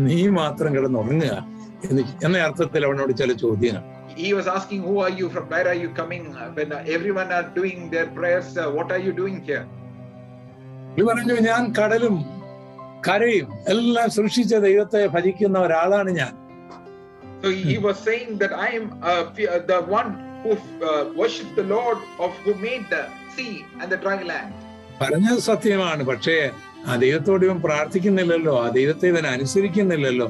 നീ മാത്രം കിടന്നുറങ്ങുക എന്ന അർത്ഥത്തിൽ അവനോട് ചില ചോദ്യങ്ങൾ. he was asking, who are you, from where are you coming? When everyone are doing their prayers, what are you doing here? പുള്ളി പറഞ്ഞു, ഞാൻ കടലും കരയും എല്ലാം സൃഷ്ടിച്ച ദൈവത്തെ ഭജിക്കുന്ന ഒരാളാണ് ഞാൻ. So he was saying that I am the one who worships the Lord who made the sea and the dry land. പറഞ്ഞത് സത്യമാണ്, പക്ഷേ ആ ദൈവത്തോട് ഇവൻ പ്രാർത്ഥിക്കുന്നില്ലല്ലോ, ആ ദൈവത്തെ ഇവൻ അനുസരിക്കുന്നില്ലല്ലോ.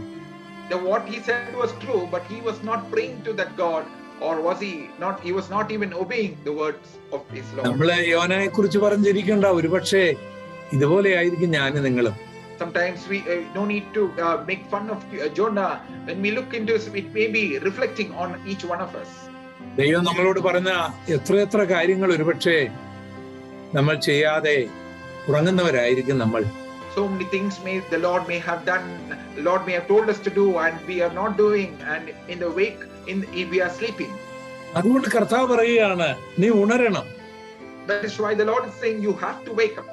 What he said was true, but he was not praying to that God, or was he not? He was not even obeying the words of his Lord. നമ്മളെ യോനയെ കുറിച്ച് പറഞ്ഞിരിക്കണ്ട, ഒരുപക്ഷെ ഇതുപോലെ ആയിരിക്കും ഞാനും നിങ്ങളും. Sometimes we no need to make fun of Jonah. When we look into it, may be reflecting on each one of us. ദൈവം നമ്മളോട് പറഞ്ഞ എത്ര കാര്യങ്ങൾ ഒരുപക്ഷെ നമ്മൾ ചെയ്യാതെ ഉറങ്ങുന്നവരായിരിക്കും നമ്മൾ. So many things the Lord may have done, the Lord may have told us to do, and we are not doing, and in the wake we are sleeping. അതുകൊണ്ട് കർത്താവ് പറയുകയാണ്, നീ ഉണരണം. That is why the Lord is saying you have to wake up.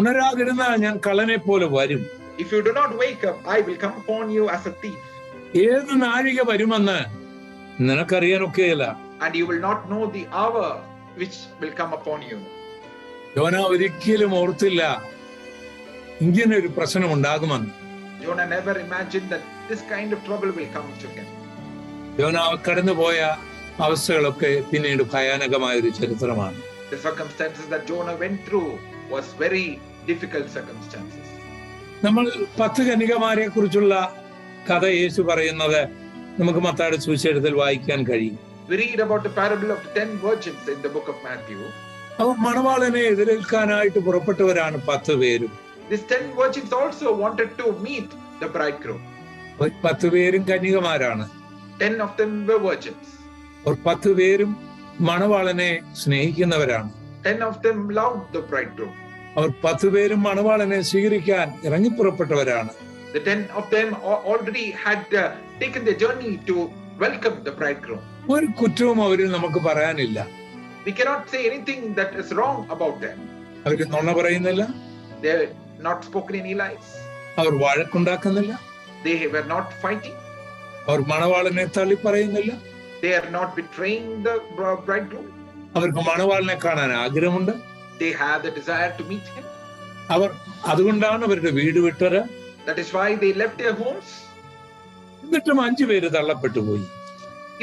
ഉണരാതിരുന്നാൽ ഞാൻ കള്ളനെ പോലെ വരും. If you do not wake up, I will come upon you as a thief. ഏത് നാഴിക വരുമെന്ന് നിനക്കറിയാനൊക്കെയില്ല. And you will not know the hour which will come upon you. യോന ഒരിക്കലും ഓർത്തില്ല ഇങ്ങനെ ഒരു പ്രശ്നം ഉണ്ടാകുമെന്ന്. Jonah never imagined that this kind of trouble will come to him. യോന കടന്നുപോയ അവസ്ഥകളൊക്കെ പിന്നീട് ഭയാനകമായ ഒരു ചരിത്രമാണ്. The circumstances that Jonah went through was very difficult circumstances. നമ്മൾ 10 കന്യകമാരെ കുറിച്ചുള്ള കഥ യേശു പറയുന്നത് നമുക്ക് മത്തായിയുടെ സുവിശേഷത്തിൽ വായിക്കാൻ കഴിയും. We read about the parable of the 10 virgins in the book of Matthew. അവർ മണവാളനെ എതിരേൽക്കാനായിട്ട് പുറപ്പെട്ടവരാണ് 10 പേരും. These 10 virgins also wanted to meet the bridegroom. 10 പേരും കന്യകമാരാണ്. 10 of them were virgins. 10 പേരും മണവാളനെ സ്നേഹിക്കുന്നവരാണ്. 10 of them loved the bridegroom. അവർ 10 പേരും മണവാളനെ സ്വീകരിക്കാൻ ഇറങ്ങിപ്പുറപ്പെട്ടവരാണ്. The 10 of them already had taken the journey to welcome the bridegroom. ഒരു കുറ്റവും അവരിൽ നമുക്ക് പറയാനില്ല. We cannot say anything that is wrong about them. അവർ നുണ പറയുന്നില്ല. They were not spoken any lies. Our വഴക്കുണ്ടാക്കുന്നില്ല. They were not fighting. അവർ മണവാളനെ തള്ളി പറയുന്നില്ല. They are not betraying the bridegroom. അവർക്ക് മണവാളനെ കാണാൻ ആഗ്രഹമുണ്ട്. They have the desire to meet him. അവർ അതുകൊണ്ടാണ് അവരുടെ വീട് വിട്ടത്. That is why they left their homes. എന്നിട്ടും 5 പേര് തള്ളപ്പെട്ടു പോയി.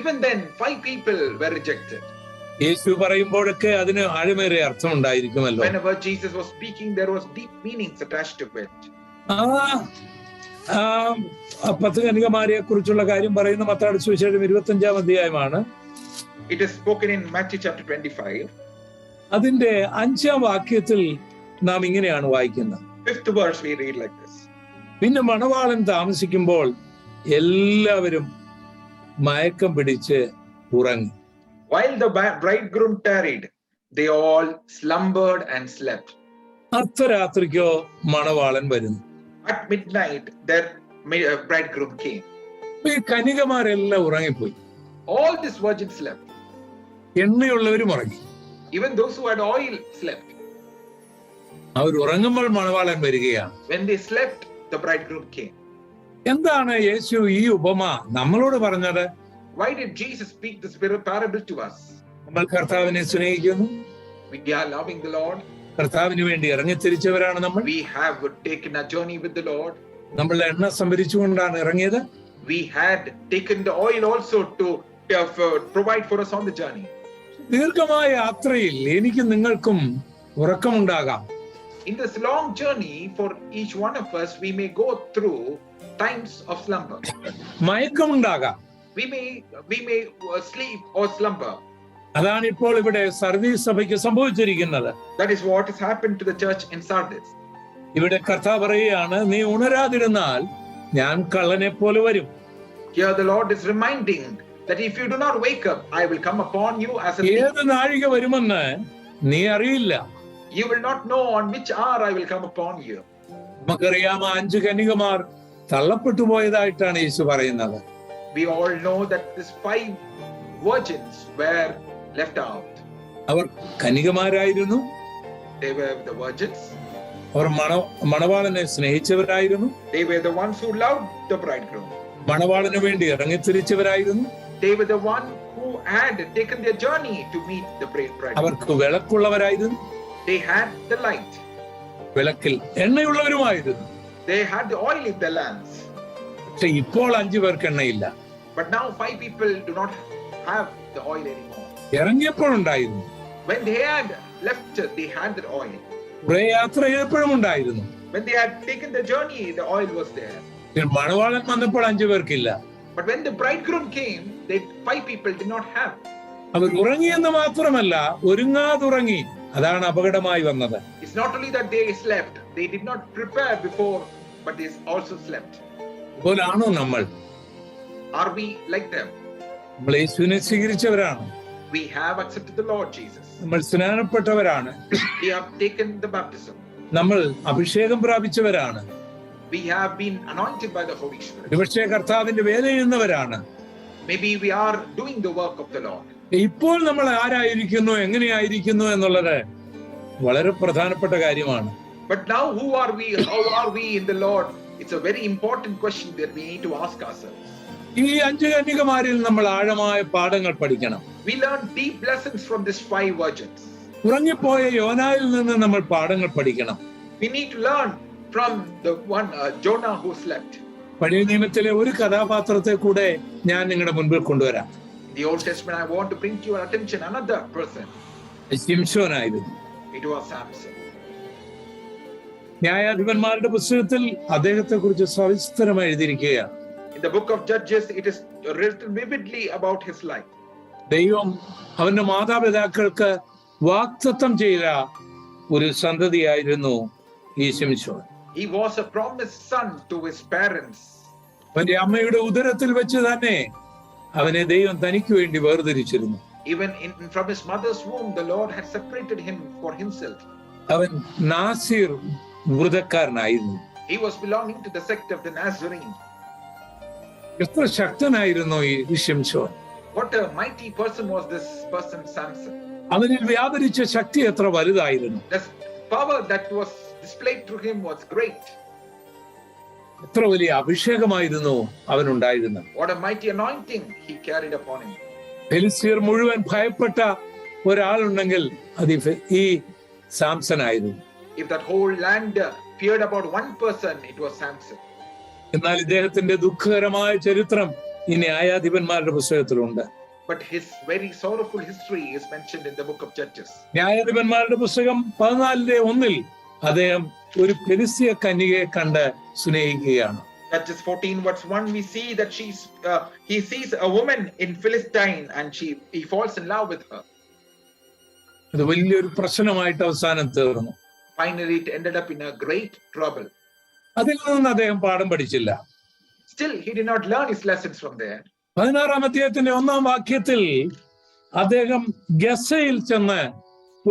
Even then 5 people were rejected. യേശു പറയുമ്പോഴൊക്കെ അതിന് ആഴമേറിയ അർത്ഥം ഉണ്ടായിരിക്കുമല്ലോ. Whenever Jesus was speaking, there was deep meanings attached to it. 10 കന്യകമാരെ കുറിച്ചുള്ള കാര്യം പറയുന്ന മത്തായിയുടെ സുവിശേഷം 25-ാം അധ്യായമാണ്. It is spoken in Matthew chapter 25. അതിന്റെ 5-ാം വാക്യത്തിൽ നാം ഇങ്ങനെയാണ് വായിക്കുന്നത്. 5th verse we read like this. പിന്നെ മണവാളൻ താമസിക്കുമ്പോൾ എല്ലാവരും മയക്കം പിടിച്ച് ഉറങ്ങി. While the bridegroom tarried, they all slumbered and slept. അർദ്ധരാത്രിക്കോ മണവാളൻ വരുന്നു. At midnight, their bridegroom came. ഈ കന്യകമാരെല്ലാം ഉറങ്ങിപ്പോയി. All these virgins slept. എണ്ണയുള്ളവരും ഉറങ്ങി. Even those who had oil slept. അവർ ഉറങ്ങുമ്പോൾ മണവാളൻ വരികയാണ്. When they slept, the bridegroom came. എന്താണ് യേശു ഈ ഉപമ നമ്മളോട് പറഞ്ഞത്? Why did Jesus speak this parable to us? നമ്മൾ കർത്താവിനെ സ്നേഹിക്കുന്നു. We are loving the Lord. കർത്താവിന് വേണ്ടി ഇറങ്ങിത്തിരിച്ചവരാണ് നമ്മൾ. We have taken a journey with the Lord. നമ്മൾ എണ്ണ സംഭരിച്ചുകൊണ്ടാണ് ഇറങ്ങിയത്. We had taken the oil also to provide for us on the journey. ദീർഘമായ യാത്രയിൽ എനിക്കും നിങ്ങൾക്കും ഉറക്കമുണ്ടാകാം. In this long journey, for each one of us, we may go through times of slumber. മയക്കമുണ്ടാകാം. We may sleep or slumber. അതാണ് ഇപ്പോൾ ഇവിടെ service സഭയ്ക്ക് സംഭവിച്ചിരിക്കുന്നത്. That is what has happened to the church in Sardis. ഇവിടെ കർത്താവ് പറയുകയാണ്, നീ ഉണരാതിരുന്നാൽ ഞാൻ കള്ളനെ പോലെ വരും. Here the Lord is reminding that if you do not wake up, I will come upon you as a thief. ഏത് നാഴിക വരുമെന്ന് നീ അറിയില്ല. You will not know on which hour I will come upon you. നമുക്കറിയാം 5 കന്യകമാർ തള്ളപ്പെട്ടു പോയതായിട്ടാണ് യേശു പറയുന്നത്. We all know that these 5 virgins were left out. Our കന്യകമാരായിരുന്നു. They were the virgins. Our മണവാളനെ സ്നേഹിച്ചവരായിരുന്നു. They were the ones who loved the bridegroom. മണവാളന് വേണ്ടി ഇറങ്ങിത്തിരിച്ചവരായിരുന്നു. They were the one who had taken their journey to meet the bridegroom. അവർക്ക് വിളക്കുള്ളവരായിരുന്നു, They had the light. വിളക്കിൽ എണ്ണയുള്ളവരുമായിരുന്നു. They had the oil in their lamps. പക്ഷെ ഇപ്പോൾ 5 പേർക്ക് എണ്ണയില്ല. But now 5 people do not have the oil anymore. ഇറങ്ങിയപ്പോഴുണ്ടായിരുന്നു. When they had left, they had the oil. കുറെ യാത്ര ചെയ്തപ്പോഴും ഉണ്ടായിരുന്നു. When they had taken the journey, the oil was there. മണവാളൻ വന്നപ്പോൾ 5 പേർക്കില്ല. But when the bridegroom came, 5 people did not have. അവർ ഉറങ്ങിയെന്ന് മാത്രമല്ല, ഒരുങ്ങാതുറങ്ങി. അതാണ് അപകടമായി വന്നത്. It's not only that they slept, they did not prepare before, but they also slept. അതുപോലാണോ നമ്മൾ? Are we like them? നമ്മൾ യേശുവിനെ സ്വീകരിച്ചവരാണ്. We have accepted the Lord Jesus. നമ്മൾ സ്നാനപ്പെട്ടവരാണ്. We have taken the baptism. നമ്മൾ അഭിഷേകം പ്രാപിച്ചവരാണ്. We have been anointed by the Holy Spirit. ഒരുപക്ഷേ കർത്താവിന്റെ വേല ചെയ്യുന്നവരാണ്. Maybe we are doing the work of the Lord. ഇപ്പോൾ നമ്മൾ ആരായിരിക്കുന്നു, എങ്ങനെയായിരിക്കുന്നു എന്നുള്ളത് വളരെ പ്രധാനപ്പെട്ട കാര്യമാണ്. But now who are we? How are we in the Lord? It's a very important question that we need to ask ourselves. ഈ 5 കന്യകമാരിൽ നമ്മൾ ആഴമായ പാഠങ്ങൾ പഠിക്കണം. We learn deep lessons from these 5 virgins. ഉറങ്ങിപ്പോയ യോനായിൽ നിന്ന് നമ്മൾ പാഠങ്ങൾ പഠിക്കണം. We need to learn from the one Jonah who slept. പഴയ നിയമത്തിലെ ഒരു കഥാപാത്രത്തെ കൂടെ ഞാൻ നിങ്ങളുടെ മുൻപിൽ കൊണ്ടുവരാം. In the Old Testament, I want to bring to your attention another person. ശിംശോനായിരുന്നു. It was Samson. ന്യായാധിപന്മാരുടെ പുസ്തകത്തിൽ അദ്ദേഹത്തെ കുറിച്ച് സവിസ്തരമായി എഴുതിയിരിക്കുകയാണ്. In the book of Judges, it is written vividly about his life. ദൈവം അവന്റെ മാതാപിതാക്കൾക്ക് വാഗ്ദത്തം ചെയ്ത ഒരു സന്തതിയായിരുന്നു ഈ ശിംശോൻ. He was a promised son to his parents. അവന്റെ അമ്മയുടെ ഉദരത്തിൽ വെച്ച് തന്നെ അവനെ ദൈവം തനിക്ക് വേണ്ടി വേർതിരിച്ചിരുന്നു. Even from his mother's womb, the Lord had separated him for himself. അവൻ നാസീർ വ്രതക്കാരനായിരുന്നു. He was belonging to the sect of the Nazarene. എത്ര ശക്തനായിരുന്നു ഈ ശിംശോൻ! What a mighty person was this person, Samson. അവനിൽ വ്യാപരിച്ച ശക്തി എത്ര വലുതായിരുന്നു! The power that was displayed through him was great. എത്ര വലിയ അഭിഷേകമായിരുന്നു അവനുണ്ടായിരുന്നത്! What a mighty anointing he carried upon him. ഫെലിസ്ത്യർ മുഴുവൻ ഭയപ്പെട്ട ഒരാളുണ്ടെങ്കിൽ അത് ഈ സാംസൺ ആയിരുന്നു. If that whole land feared about one person, it was Samson. എന്നാൽ ഇദ്ദേഹത്തിന്റെ ദുഃഖകരമായ ചരിത്രം ഈ ന്യായാധിപന്മാരുടെ പുസ്തകത്തിലുണ്ട്. But his very sorrowful history is mentioned in the book of Judges. ന്യായാധിപന്മാരുടെ പുസ്തകം 14:1 അദ്ദേഹം ഒരു ഫെലിസ്ത്യ കന്യകയെ കണ്ട് സ്നേഹിക്കുകയാണ്. Judges 14:1, we see that he sees a woman in Philistine and he falls in love with her. അത് വലിയൊരു പ്രശ്നമായിട്ട് അവസാനം തീർന്നു. Finally, it ended up in a great trouble. അതിൽ നിന്ന് അദ്ദേഹം പാഠം പഠിച്ചില്ല. Still, he did not learn his lessons from there. 16-ാം അധ്യായത്തിന്റെ 1-ാം വാക്യത്തിൽ അദ്ദേഹം ഗസയിൽ ചെന്ന്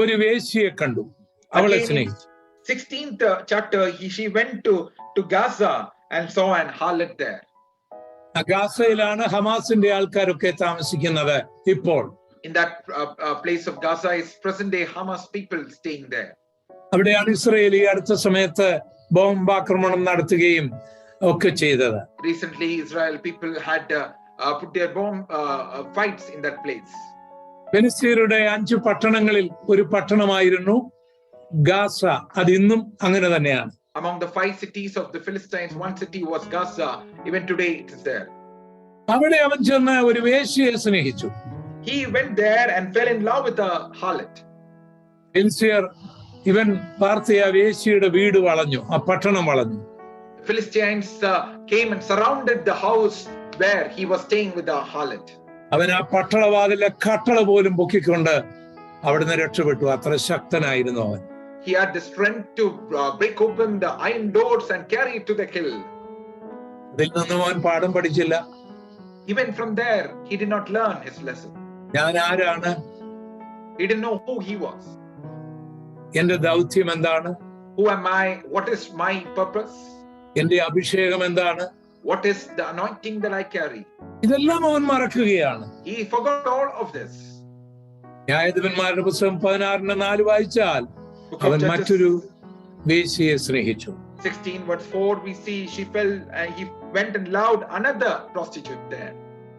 ഒരു വേശ്യയെ കണ്ടു, അവളെ സ്നേഹിച്ചു. 16th chapter, she went to Gaza and saw an harlot there. ഗാസയിലാണ് ഹമാസിന്റെ ആൾക്കാരൊക്കെ താമസിക്കുന്നത് ഇപ്പോൾ. In that place of Gaza is present day Hamas people staying there. അവിടെയാണ് ഇസ്രായേൽ ഈ അടുത്ത സമയത്ത് ബോംബാക്രമണം നടത്തുകയും ഒക്കെ ചെയ്തത്. Recently, Israel people had put their bomb fights in that place. ഫെലിസ്ത്യരുടെ 5 പട്ടണങ്ങളിൽ ഒരു പട്ടണമായിരുന്നു ഗാസ. അത് ഇന്നും അങ്ങനെ തന്നെയാണ്. Among the 5 cities of the Philistines, one city was Gaza. Even today it is there. അവിടെ അവൻ ചെന്ന് ഒരു വേശ്യയെ സ്നേഹിച്ചു. He went there and fell in love with a harlot. ഫെലിസ്ത്യർ ഇവൻ പാർത്തിയ വേശ്യയുടെ വീട് വളഞ്ഞു, ആ പട്ടണം വളഞ്ഞു. Philistines came and surrounded the house where he was staying with the harlot. അവൻ ആ പട്ടണവാതിലെ കട്ടള പോലും പൊക്കിക്കൊണ്ട് അവിടുന്ന് രക്ഷപ്പെട്ടു. അത്ര ശക്തനായിരുന്നു അവൻ. He had the strength to break open the iron doors and carry it to the hill. അതിൽ നിന്നും അവൻ പാഠം പഠിച്ചില്ല. Even from there, he did not learn his lesson. ഞാൻ ആരാണ്? He didn't know who he was. എന്റെ ദൗത്യം എന്താണ്? Who am I? What is my purpose? എന്റെ അഭിഷേകം എന്താണ്? What is the anointing that I carry? ഇതെല്ലാം അവൻ മറക്കുകയാണ്. He forgot all of this. ന്യായാധിപന്മാരുടെ പുസ്തകം 16:4 വായിച്ചാൽ അവൻ മറ്റൊരു വേശ്യയെ സ്നേഹിച്ചു. 16:4 we see she fell and he went and loved another prostitute there.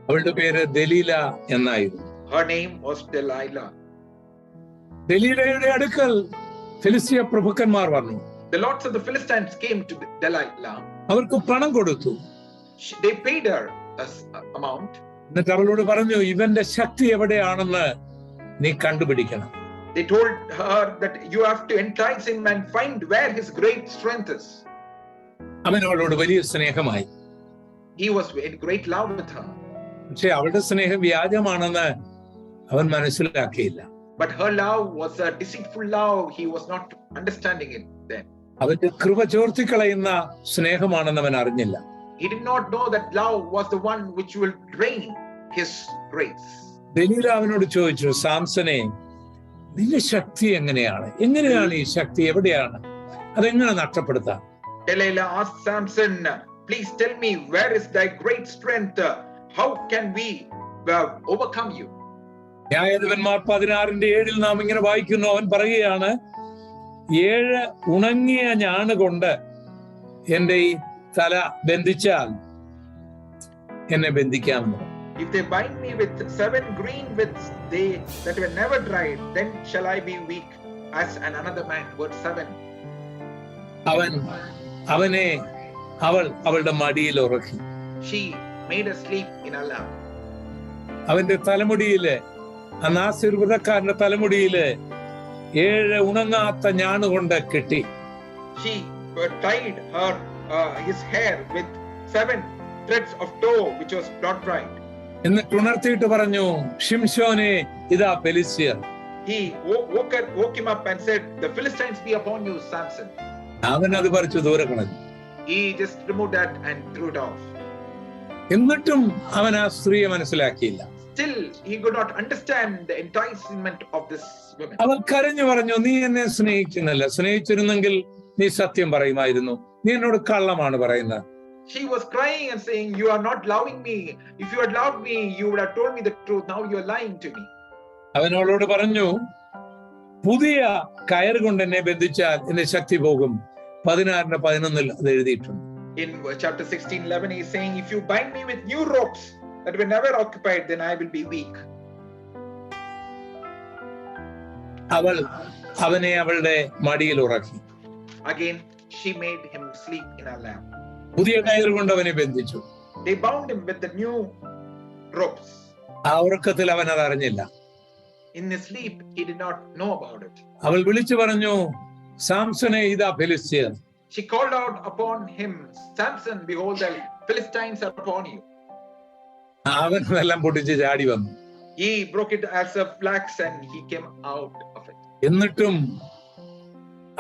അവളുടെ പേര് ദലീല എന്നായിരുന്നു. Her name was Delilah. ദലീലയുടെ അടുക്കൽ ഫിലിസ്തീയ പ്രഭുക്കന്മാർ വന്നു. The lords of the Philistines came to Delilah. അവർക്ക് പണം കൊടുത്തു. They paid her an amount. എന്നിട്ട് അവളോട് പറഞ്ഞു, ഇവന്റെ ശക്തി എവിടെയാണെന്ന് നീ കണ്ടുപിടിക്കണം. They told her that you have to entice him and find where his great strength is. അവൻ അവളോട് വലിയ സ്നേഹമായി. He was in great love with her. പക്ഷെ അവളുടെ സ്നേഹം വ്യാജമാണെന്ന് അവൻ മനസ്സിലാക്കിയില്ല. But her love was a deceitful love. He was not understanding it then. അവന്റെ കൃപ ചോർത്തിക്കളയുന്ന സ്നേഹമാണെന്ന് അവൻ അറിഞ്ഞില്ല. He did not know that love was the one which will drain his grace. Delilah അവനോട് ചോദിച്ചു, സാംസനെ, നിന്റെ ശക്തി എങ്ങനെയാണ് ഈ ശക്തി എവിടെയാണ്, അതെങ്ങനെ നഷ്ടപ്പെടുത്താം? Delilah asked Samson, please tell me, where is thy great strength? How can we overcome you? ന്യായാധിപന്മാർ 16:7 നാം ഇങ്ങനെ വായിക്കുന്നു. അവൻ പറയുകയാണ്, 7 ഉണങ്ങിയ ഞാണ് കൊണ്ട് എന്റെ ഈ തല ബന്ധിച്ചാൽ എന്നെ ബന്ധിക്കാമെന്ന്. If they bind me with 7 green withs that were never dried, then shall I be weak as another man. Verse 7. അവൾ അവളുടെ മടിയിൽ ഉറക്കി. She made her sleep in her lap. അവന്റെ തലമുടിയില്, നാസിർ വൃതക്കാരന്റെ തലമുടിയില് 7 ഉണങ്ങാത്ത ഞാണുകൊണ്ട് കെട്ടി. She tied his hair with 7 threads of tow which was not dried. എന്നിട്ട് ഉണർത്തിയിട്ട് പറഞ്ഞു, ശിംശോനെ, ഇതാ ഫെലിസ്ത്യർ. He woke him up and said, the Philistines be upon you, Samson. അവൻ അത് പറിച്ചു ദൂരെ കളഞ്ഞു. He just removed that and threw it off. എന്നിട്ടും അവൻ ആ സ്ത്രീയെ മനസ്സിലാക്കിയില്ല. Still he could not understand the enticement of this woman. അവൾ കരഞ്ഞു പറഞ്ഞു, നീ എന്നെ സ്നേഹിക്കുന്നില്ല. സ്നേഹിച്ചിരുന്നെങ്കിൽ നീ സത്യം പറയുമായിരുന്നു. നീ എന്നോട് കള്ളമാണ് പറയുന്നത്. She was crying and saying, you are not loving me. If you had loved me, you would have told me the truth. Now you are lying to me. അവനോട് പറഞ്ഞു, പുതിയ കയർ കൊണ്ട് എന്നെ ബന്ധിച്ചാൽ എന്റെ ശക്തി പോകും. 16:11 അത് എഴുതിയിട്ടുണ്ട്. In chapter 16:11 he is saying, if you bind me with new ropes that were never occupied, then I will be weak. അവനെ അവളുടെ മടിയിൽ ഉറക്കി. Again she made him sleep in her lap. പുതിയ കയർ കൊണ്ട് അവനെ ബന്ധിച്ചു. They bound him with the new ropes. ആ ഉറക്കത്തിൽ അവൻ അത് അറിഞ്ഞില്ല. In his sleep he did not know about it. അവൾ വിളിച്ചു പറഞ്ഞു, സാംസനെ, ഇതാ ഫെലിസ്ത്യർ. She called out upon him, Samson, behold, the Philistines are upon you. അവൻ എല്ലാം പൊട്ടിച്ച് ചാടി വന്നു. He broke it as a flax and he came out of it. എന്നിട്ടും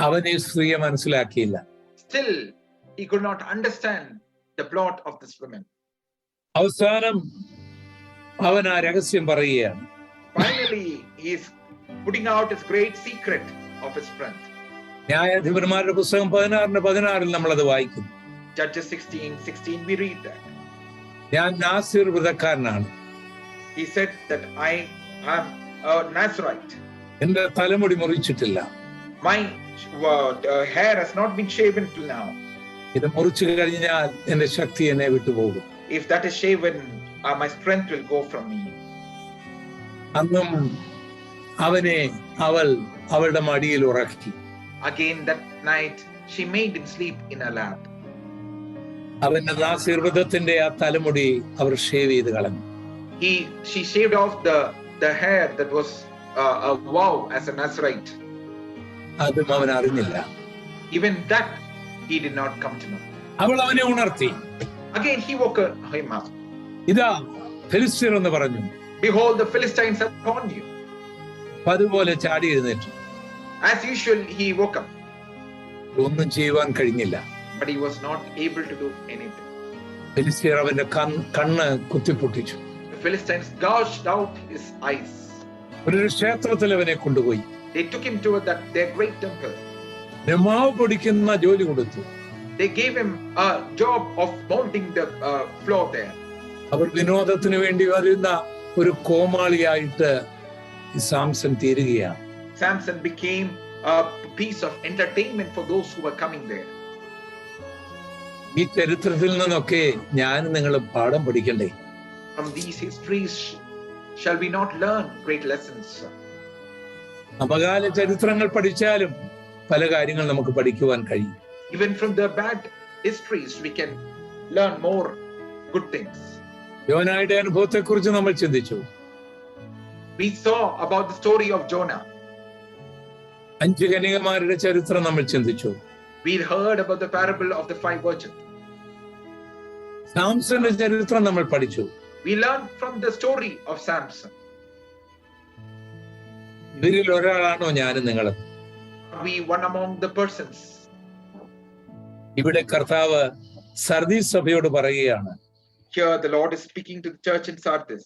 അവൻ ഈ സ്ത്രീയെ മനസ്സിലാക്കിയില്ല. Still he could not understand the plot of this woman. അവസാനം അവൻ ആ രഹസ്യം പറയുകയാണ്. Finally he is putting out his great secret of his strength. ന്യായാധിപന്മാരുടെ പുസ്തകം 16:16 നമ്മൾ അത് വായിക്കുന്നു. Judges 16:16 we read that. ഞാൻ Nasir വൃതക്കാരനാണ്. He said that I am a Nazarite. എന്റെ തലമുടി മുറിച്ചിട്ടില്ല. My hair has not been shaven till now. ഇത് മുറിച്ചു കഴിഞ്ഞാൽ എന്റെ ശക്തി എന്നെ വിട്ടുപോകും. If that is shaven, my strength will go from me. അന്നും അവനെ അവളുടെ മടിയിൽ ഉറക്കി. Again that night she made him sleep in her lap. അവന്റെ നാസിർ വൃതത്തിന്റെ ആ തലമുടി അവർ ഷേവ് ചെയ്ത് കളഞ്ഞു. She shaved off the hair that was a vow as a Nazarite. അതും അവൻ അറിഞ്ഞില്ല. Even that he did not come to know. അവൾ അവനെ ഉണർത്തി. Again he woke him up. ഇതാ ഫെലിസ്ത്യർ എന്ന് പറഞ്ഞു. Behold, the Philistines are upon you. അതുപോലെ ചാടി എഴുന്നേറ്റു. As usual he woke up. ഒന്നും ചെയ്യുവാൻ കഴിഞ്ഞില്ല. But he was not able to do anything. ഫെലിസ്ത്യർ അവന്റെ കണ്ണ് കുത്തിപ്പൊട്ടിച്ചു. The Philistines gouged out his eyes. ഒരു ക്ഷേത്രത്തിൽ അവനെ കൊണ്ടുപോയി. They took him to their great temple. മാവ് പൊടിക്കുന്ന ജോലി കൊടുത്തു. They gave him a job of molding the floor there. അവർ വിനോദത്തിന് വേണ്ടി വരുന്ന ഒരു കോമാളിയായിട്ട് സാംസൺ തീരുകയാണ്. Samson became a piece of entertainment for those who were coming there. ഈ ചരിത്രത്തിൽ നിന്നൊക്കെ ഞാൻ നിങ്ങൾ പാഠം പഠിക്കണ്ടേ? From these histories shall we not learn great lessons? അപകാല ചരിത്രങ്ങൾ പഠിച്ചാലും പല കാര്യങ്ങൾ നമുക്ക് പഠിക്കുവാൻ കഴിയും. Even from the bad histories, we can learn more good things. യോനായുടെ അനുഭവത്തെക്കുറിച്ച് നമ്മൾ ചിന്തിച്ചു. We saw about the story of Jonah. 5 കന്യകമാരുടെ ചരിത്രം നമ്മൾ ചിന്തിച്ചു. We heard about the parable of the 5 virgins. സാംസന്റെ ചരിത്രം നമ്മൾ പഠിച്ചു. We learned from the story of Samson. ഇവരിൽ ഒരാളാണോ ഞാനും നിങ്ങളും? We one among the persons. ഇവിടെ കർത്താവ് സർദീസ് സഭയോട് പറയുകയാണ്, Here the Lord is speaking to the church in Sardis.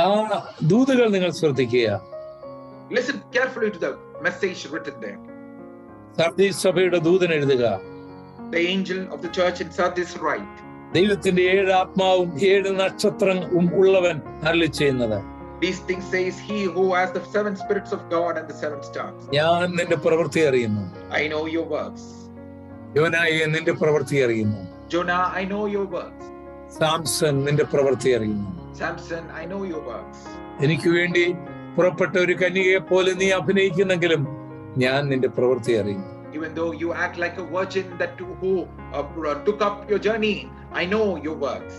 ആ ദൂതുകൾ നിങ്ങൾ ശ്രദ്ധിക്കുക. Listen carefully to the message written there. Sardis സഭയുടെ ദൂതൻ എഴുതുക, The angel of the church in Sardis write, ദൈവത്തിന്റെ 7 ആത്മാവും 7 നക്ഷത്രവും ഉള്ളവൻ അരുളി ചെയ്യുന്നത്, These things says he who has the 7 spirits of God and the 7 stars. ഞാൻ നിന്റെ പ്രവൃത്തി അറിയുന്നു. I know your works. യോനായെ നിന്റെ പ്രവൃത്തി അറിയുന്നു. Jonah, I know your works. Samson നിന്റെ പ്രവൃത്തി അറിയുന്നു. Samson, I know your works. എനിക്ക് വേണ്ടി പുറപ്പെട്ട ഒരു കന്യകയെ പോലെ നീ അഭിനയിക്കുന്നെങ്കിലും ഞാൻ നിന്റെ പ്രവൃത്തി അറിയുന്നു. Even though you act like a virgin who took up your journey, I know your works.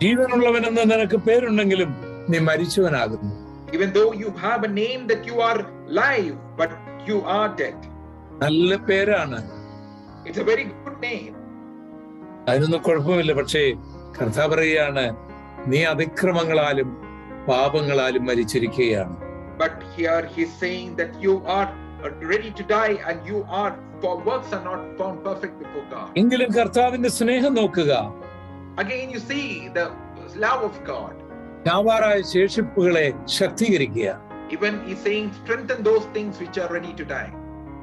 ജീവനുള്ളവനെന്ന് നിനക്ക് പേരുണ്ടെങ്കിലും നീ മരിച്ചവനാകുന്നു. Even though you have a name that you are live, but you are dead. നല്ല പേരാണ്. It's a very good name. അതിനൊന്നും കുഴപ്പമില്ല. പക്ഷേ കർത്താവ് പറയുകയാണ്, നീ അതിക്രമങ്ങളാലും പാപങ്ങളാലും മരിച്ചിരിക്കുകയാണ്. But here he's saying that you are ready to die and you are for works are not found perfect before God. എങ്കിലും കർത്താവിന്റെ സ്നേഹം നോക്കുക. Again you see the love of God. ചാവാറായ ശേഷിപ്പുകളെ ശക്തീകരിക്കുക. Even he's saying strengthen those things which are ready to die.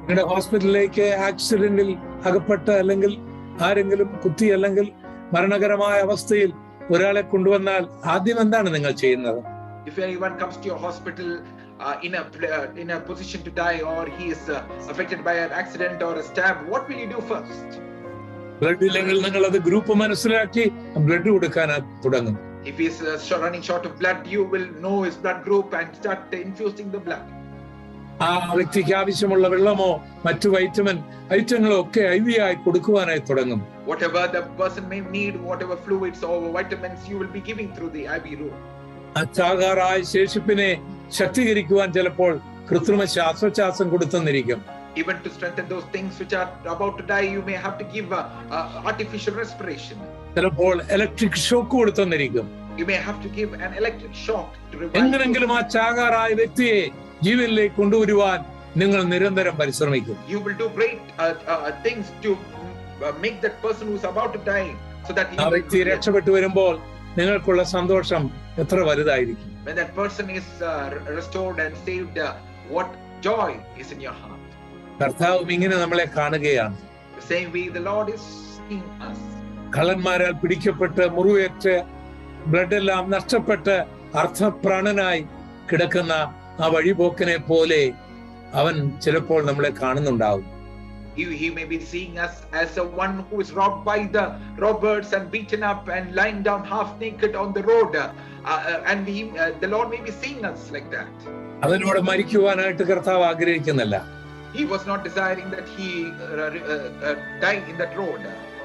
നിങ്ങളുടെ ഹോസ്പിറ്റലിലേക്ക് ആക്സിഡന്റിൽ അകപ്പെട്ട് അല്ലെങ്കിൽ ആരെങ്കിലും കുത്തി അല്ലെങ്കിൽ മരണകരമായ അവസ്ഥയിൽ ഒരാളെ കൊണ്ടുവന്നാൽ ആദ്യം എന്താണ് നിങ്ങൾ ചെയ്യുന്നത്? If anyone comes to your hospital in a position to die, or he is affected by an accident or a stab, what will you do first? Blood ഇല്ലെങ്കിൽ നിങ്ങൾ അത് ഗ്രൂപ്പ് മനസ്സിലാക്കി ബ്ലഡ് കൊടുക്കാൻ തുടങ്ങും. If he is running short of blood, you will know his blood group and start infusing the blood. ആ വ്യക്തിക്ക് ആവശ്യമുള്ള വെള്ളമോ മറ്റു വൈറ്റമിൻ ഐറ്റങ്ങളോ ഒക്കെ IV ആയി കൊടുക്കുവാനായി തുടങ്ങും. Whatever the person may need, whatever fluids or vitamins, you will be giving through the IV route. ആ ചാകാറായ ശേഷിപ്പിനെ ശക്തീകരിക്കുവാൻ ചിലപ്പോൾ കൃത്രിമ ശ്വാസോച്ഛ്വാസം കൊടുത്തെന്നിരിക്കും. Even to strengthen those things which are about to die, you may have to give artificial respiration. ചിലപ്പോൾ electric shock കൊടുത്തെന്നിരിക്കും. You may have to give an electric shock to revive. എങ്ങനെങ്കിലും ആ ചാകാറായ വ്യക്തിയെ ജീവനിലേക്ക് കൊണ്ടുവരുവാൻ നിങ്ങൾ നിരന്തരം പരിശ്രമിക്കും. You will do great things to make that person who is about to die so that ആ വ്യക്തി രക്ഷപ്പെട്ടു വരുമ്പോൾ നിങ്ങൾക്കുള്ള സന്തോഷം എത്ര വലുതായിരിക്കും. When that person is restored and saved, what joy is in your heart. കർത്താവും ഇങ്ങനെ നമ്മളെ കാണുകയാണ്. The same way the Lord is seeing us. കള്ളന്മാരാൽ പിടിക്കപ്പെട്ട് മുറിവേറ്റ് ബ്ലഡ് എല്ലാം നഷ്ടപ്പെട്ട് അർത്ഥപ്രാണനായി കിടക്കുന്ന ആ വഴിപോക്കനെ പോലെ അവൻ ചിലപ്പോൾ നമ്മളെ കാണുന്നുണ്ടാവും. He may be seeing us as a one who is robbed by the robbers and beaten up and lying down half naked on the road, and the Lord may be seeing us like that. അവനോട് മരിക്കുവാനായിട്ട് കർത്താവ് ആഗ്രഹിക്കുന്നില്ല. He was not desiring that he die in that road.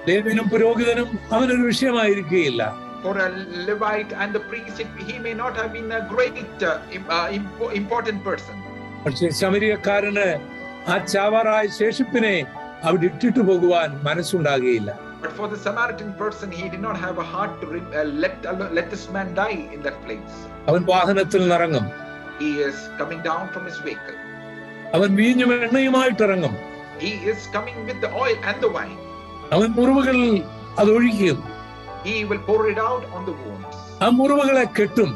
ലേവ്യനും പുരോഹിതനും അവനൊരു വിഷയമായിരിക്കുകയില്ല. For a Levite and the priest, he may not have been a great important person. പക്ഷേ ശമരിയക്കാരന് ആ ചാവാറായ ശേഷിപ്പിനെ അവിടെ ഇട്ടിട്ട് പോകുവാൻ മനസ്സുണ്ടാകുകയില്ല. But for the Samaritan person, he did not have a heart to let this man die in that place. അവൻ വാഹനത്തിൽ നിറങ്ങും. He is coming down from his vehicle. അവൻ വീഞ്ഞും എണ്ണയുമായിട്ട് ഇറങ്ങും. He is coming with the oil and the wine. അവൻ മുറിവുകളിൽ അതൊഴിക്കും. He will pour it out on the wounds. ആ മുറിവുകളെ കെട്ടും.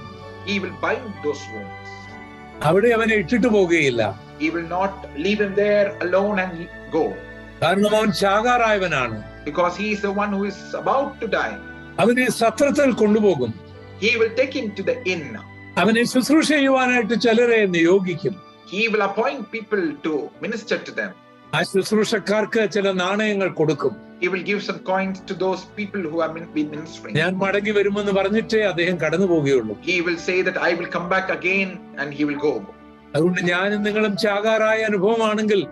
He will bind those wounds. അവിടെ അവനെ ഇട്ടിട്ട് പോകുകയില്ല. He will not leave him there alone and go. കാരണം അവൻ ചാകാറായവനാണ്. Because he is the one who is about to die. അവനെ സത്രത്തിൽ കൊണ്ടുപോകും. He will take him to the inn. അവനെ ശുശ്രൂഷ ചെയ്യുവാനായിട്ട് ചിലരെ നിയോഗിക്കും. He will appoint people to minister to them. ആ ശുശ്രൂഷക്കാർക്ക് ചില നാണയങ്ങൾ കൊടുക്കും. He will give some coins to those people who have been ministering. ഞാൻ മടങ്ങി വരുമെന്ന് പറഞ്ഞിട്ടേ അദ്ദേഹം കടന്നു പോവുകയുള്ളൂ. He will say that I will come back again and he will go. അതുകൊണ്ട് ഞാനും നിങ്ങളും ചാകാറായ അനുഭവമാണെങ്കിൽ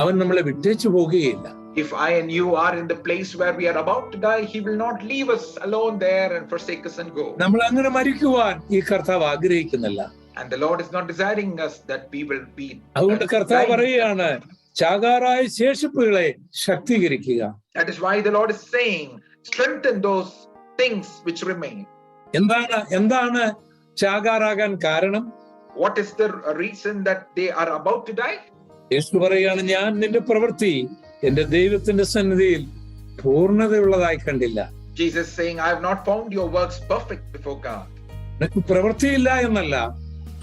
അവൻ നമ്മളെ വിട്ടേച്ചു പോകുകയില്ല. If I and you are in the place where we are about to die, he will not leave us alone there and forsake us and go. നമ്മൾ അങ്ങനെ മരിക്കുവാൻ ഈ കർത്താവ് ആഗ്രഹിക്കുന്നില്ല. And the Lord is not desiring us that we will be. അതുകൊണ്ട് കർത്താവ് പറയുകയാണ്, ചാകാറായ ശേഷിപ്പുകളെ ശക്തീകരിക്കുക. That is why the Lord is saying, strengthen those things which remain. എന്താണ് ചാകാറാകാൻ കാരണം? What is the reason that they are about to die? യേശു പറയുകയാണ്, ഞാൻ നിന്റെ പ്രവൃത്തി എന്റെ ദൈവത്തിന്റെ സന്നിധിയിൽ പൂർണ്ണതയുള്ളതായി കണ്ടില്ല. Jesus saying, I have not found your works perfect before God. നിനക്ക് പ്രവൃത്തിയില്ല എന്നല്ല,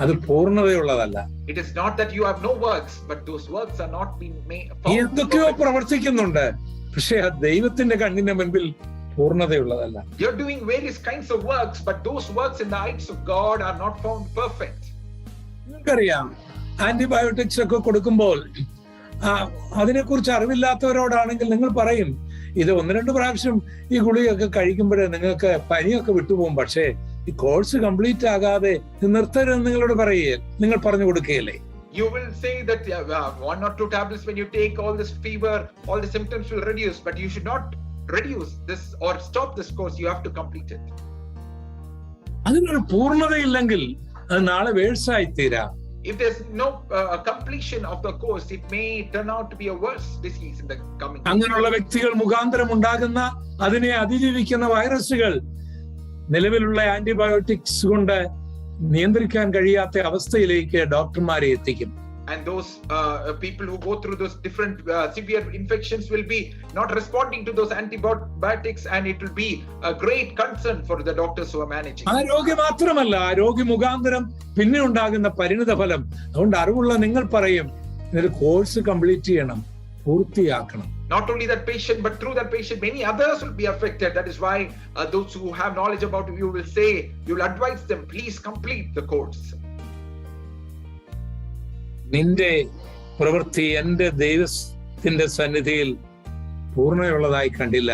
അത് പൂർണ്ണതയുള്ളതല്ല. It is not that you have no works, but those works are not being made. നീ എന്തൊക്കെയോ പ്രവർത്തിക്കുന്നുണ്ട്, പക്ഷെ ആ ദൈവത്തിന്റെ കണ്ണിന്റെ മുൻപിൽ പൂർണ്ണതയുള്ളതല്ല. You're doing various kinds of works, but those works in the eyes of God are not found perfect. നിങ്ങൾക്കറിയാം, antibiotics ഒക്കെ കൊടുക്കുമ്പോൾ അതിനെക്കുറിച്ച് അറിവില്ലാത്തവരോടാണെങ്കിൽ നിങ്ങൾ പറയും, ഇത് 1-2 പ്രാവശ്യം ഈ ഗുളികയൊക്കെ കഴിക്കുമ്പോഴേ നിങ്ങൾക്ക് പനിയൊക്കെ വിട്ടുപോകും, പക്ഷേ ഈ കോഴ്സ് കംപ്ലീറ്റ് ആകാതെ നിർത്തരുതെന്ന് നിങ്ങളോട് നിങ്ങൾ പറഞ്ഞു കൊടുക്കുകയല്ലേ? You will say that 1 or 2 tablets when you take, all this fever, all the symptoms will reduce, but you should not reduce this or stop this course. You have to complete it. അതിനൊരു പൂർണ്ണതയില്ലെങ്കിൽ അത് നാളെ വേഴ്സായി തീരാം. If there's no completion of the course, it may turn out to be a worse disease in the coming. അങ്ങനെയുള്ള വ്യക്തികൾ മുഖാന്തരം ഉണ്ടാകുന്ന അതിനെ അതിജീവിക്കുന്ന വൈറസുകൾ നിലവിലുള്ള ആന്റിബയോട്ടിക്സ് കൊണ്ട് നിയന്ത്രിക്കാൻ കഴിയാത്ത അവസ്ഥയിലേക്ക് ഡോക്ടർമാരെ എത്തിക്കും. And those people who go through those different severe infections will be not responding to those antibiotics, and it will be a great concern for the doctors who are managing. ആരോഗ്യം മാത്രമല്ല, ആരോഗ്യ മുഖാന്തരം പിന്നെ ഉണ്ടാകുന്ന പരിണിത ഫലം. അതുകൊണ്ട് അറിവുള്ള നിങ്ങൾ പറയും, ഒരു കോഴ്സ് കംപ്ലീറ്റ് ചെയ്യണം, പൂർത്തിയാക്കണം. Not only that patient, but through that patient, many others will be affected. That is why those who have knowledge about you will say, you will advise them, please complete the course. നിന്റെ പ്രവൃത്തി എന്റെ ദൈവത്തിന്റെ സന്നിധിയിൽ പൂർണ്ണതയുള്ളതായി കണ്ടില്ല.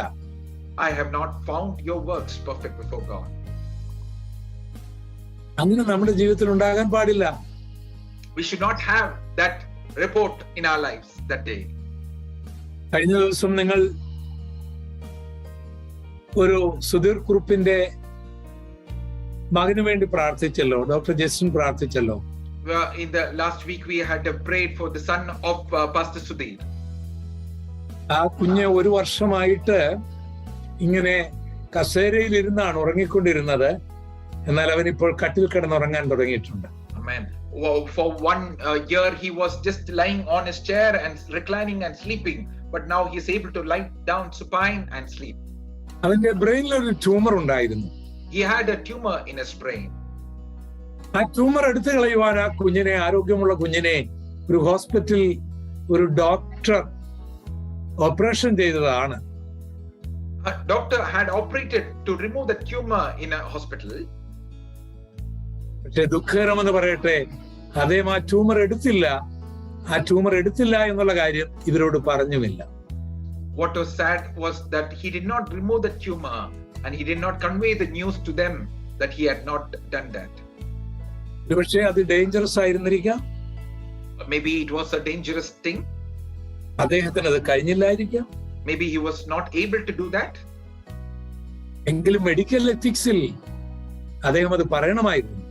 I have not found your works perfect before God. അങ്ങനെ നമ്മുടെ ജീവിതത്തിൽ ഉണ്ടാകാൻ പാടില്ല. We should not have that report in our lives that day. കഴിഞ്ഞ ദിവസം നിങ്ങൾ ഒരു സുധീർ കുറുപ്പിന്റെ മകന് വേണ്ടി പ്രാർത്ഥിച്ചല്ലോ, ഡോക്ടർ ജസ്റ്റിൻ പ്രാർത്ഥിച്ചല്ലോ. In the last week we had prayed for the son of Pastor Sudhir. ആ കുഞ്ഞ് 1 വർഷമായിട്ട് ഇങ്ങനെ കസേരയിൽ ഇരുന്നാണ് ഉറങ്ങിക്കൊണ്ടിരുന്നത്. എന്നാൽ അവൻ ഇപ്പോൾ കട്ടിൽ കിടന്നുറങ്ങാൻ തുടങ്ങിയിട്ടുണ്ട്. Amen. For 1 year he was just lying on his chair and reclining and sleeping, but now he is able to lie down supine and sleep. അവന്റെ ബ്രെയിനിൽ ഒരു ട്യൂമർ ഉണ്ടായിരുന്നു. He had a tumor in his brain. ആ tumour എടുത്തു കളയുവാൻ ആ കുഞ്ഞിനെ, ആരോഗ്യമുള്ള കുഞ്ഞിനെ, ഒരു ഹോസ്പിറ്റലിൽ ഒരു ഡോക്ടർ ഓപ്പറേഷൻ ചെയ്തതാണ്. A doctor had operated to remove the tumor in a hospital. പക്ഷെ ദുഃഖകരമെന്ന് പറയട്ടെ, അദ്ദേഹം ആ ട്യൂമർ എടുത്തില്ല എന്നുള്ള കാര്യം ഇവരോട് പറഞ്ഞുമില്ല. What was sad was that he did not remove the tumor and he did not convey the news to them that he had not done that. പക്ഷേ അത് ഡേഞ്ചറസ് ആയിരുന്നിരിക്കാം. Maybe it was a dangerous thing. അദ്ദേഹത്തിന് അത് കഴിഞ്ഞില്ലായിരിക്കാം. Maybe he was not able to do that. എങ്കിലും medical എത്തിക്സിൽ അദ്ദേഹം അത് പറയണമായിരുന്നു.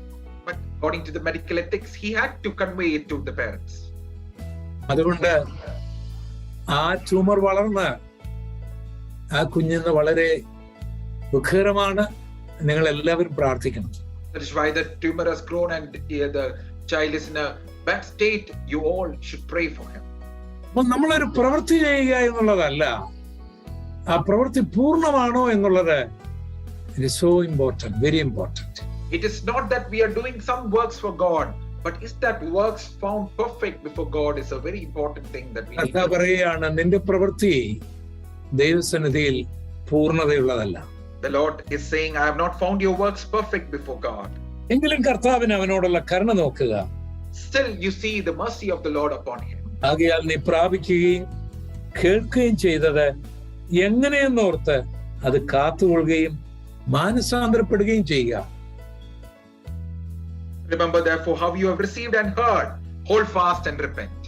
But according to the medical ethics, he had to convey it to the parents. അതുകൊണ്ട് ആ ട്യൂമർ വളർന്ന് ആ കുഞ്ഞിന് വളരെ ദുഃഖകരമാണ്. നിങ്ങൾ എല്ലാവരും പ്രാർത്ഥിക്കണം. That is why the tumor has grown and the child is in a bad state. You all should pray for him. അപ്പോൾ നമ്മളൊരു പ്രവൃത്തി ചെയ്യുക എന്നുള്ളതല്ല, ആ പ്രവൃത്തി പൂർണ്ണമാണോ എന്നുള്ളത് it is so important, very important. It is not that we are doing some works for God, but is that works found perfect before God is a very important thing that we need. പറയുകയാണ്, നിന്റെ പ്രവൃത്തി ദൈവസന്നിധിയിൽ പൂർണ്ണതയുള്ളതല്ല. The Lord is saying, I have not found your works perfect before God. എങ്കിലും കർത്താവിന് അവനോടുള്ള കരുണ നോക്കുക. Still you see the mercy of the Lord upon him. ആകയാൽ നീ പ്രാപിക്കുകയും കേൾക്കുകയും ചെയ്തത് എങ്ങനെയെന്നോർത്ത് അത് കാത്തുകൊള്ളുകയും മാനസാന്തരപ്പെടുകയും ചെയ്യുക. Remember therefore how you have received and heard, hold fast and repent.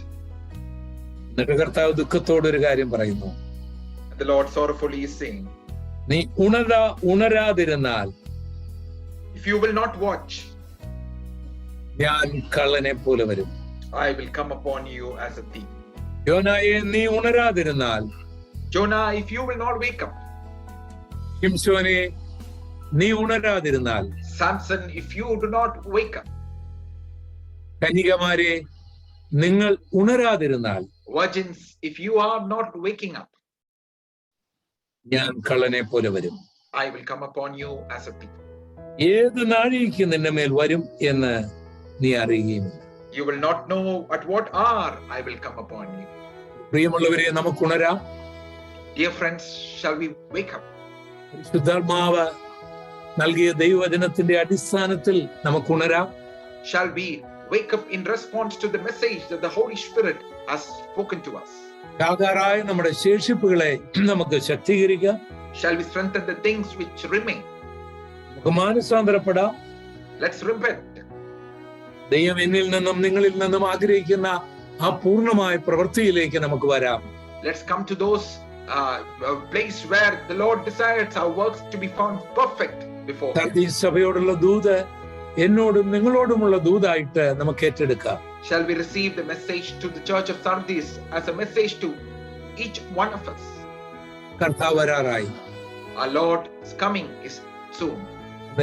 എന്നിട്ട് കർത്താവ് ദുഃഖത്തോടൊരു കാര്യം പറയുന്നു. And the Lord sorrowfully is saying, നീ ഉണരാതിരുന്നാൽ, if you will not watch, ഞാൻ കള്ളനെ പോലെ വരും. I will come upon you as a thief. യോനായെ, നീ ഉണരാതിരുന്നാൽ, Jonah, if you will not wake up. ശിംശോനെ, നീ ഉണരാതിരുന്നാൽ, Samson, if you do not wake up. കന്യകമാരെ, നിങ്ങൾ ഉണരാതിരുന്നാൽ, Virgins, if you are not waking up, ഞാൻ കള്ളനെ പോലെ വരും. I will come upon you as a thief. ഏത് നാഴികയ്ക്ക് നിന്റെ മേൽ വരും എന്ന് നീ അറിയുകയുമില്ല. You will not know at what hour I will come upon you. പ്രിയമുള്ളവരെ, നമുക്ക് ഉണരാം. Dear friends, shall we wake up? ശുദ്ധാത്മാവ് നൽകിയ ദൈവവചനത്തിന്റെ അടിസ്ഥാനത്തിൽ നമുക്ക് ഉണരാം. Shall we wake up in response to the message that the Holy Spirit has spoken to us? യാഗാറായ നമ്മുടെ ശേഷിപ്പുകളെ നമുക്ക് ശക്തീകരിക്കാം. Shall we strengthen the things which remain? നമുക്ക് മാനസാന്തരപ്പെടാം. Let's repent. ദൈവം എന്നിൽ നിന്നും നിങ്ങളിൽ നിന്നും ആഗ്രഹിക്കുന്ന ആ പൂർണ്ണമായ പ്രവൃത്തിയിലേക്ക് നമുക്ക് വരാം. Let's come to those place where the Lord desires our works to be found perfect before Him. ഈ സഭയോടുള്ള ദൂത് എന്നോടും നിങ്ങളോടുമുള്ള ദൂതായിട്ട് നമുക്ക് ഏറ്റെടുക്കാം. Shall we receive the message to the church of Sardis as a message to each one of us? കർത്താവ് വരാറായി. Our Lord's coming is soon.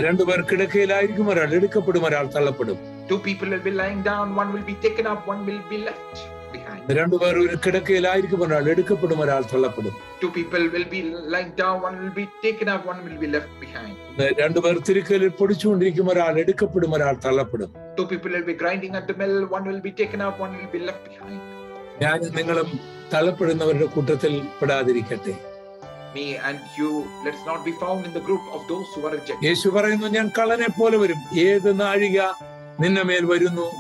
രണ്ടുപേർ കിടക്കയിലായിരിക്കും, ഒരാൾ എടുക്കപ്പെടും, ഒരാൾ തള്ളപ്പെടും. Two people will be lying down, one will be taken up, one will be left behind. രണ്ടുപേർ ഒരു കിടക്കയിലായിരിക്കും, ഒരാൾ എടുക്കപ്പെടും, ഒരാൾ തള്ളപ്പെടും. Two people will be lying down, one will be taken up, one will be left behind. രണ്ടുപേർ തിരുക്കലിൽ പൊടിച്ചുകൊണ്ടിരിക്കും, ഒരാൾ എടുക്കപ്പെടും, ഒരാൾ തള്ളപ്പെടും. Two people will be grinding at the mill, one will be taken up, one will be left behind. ഞാൻ നിങ്ങളും തള്ളപ്പെടുന്നവരുടെ കൂട്ടത്തിൽ പെടാതിരിക്കട്ടെ. Me and you, let's not be found in the group of those who are rejected. യേശു പറയുന്നു, ഞാൻ കള്ളനെ പോലെ വരും. ഏത് നാഴിക നിന്റെ മേൽ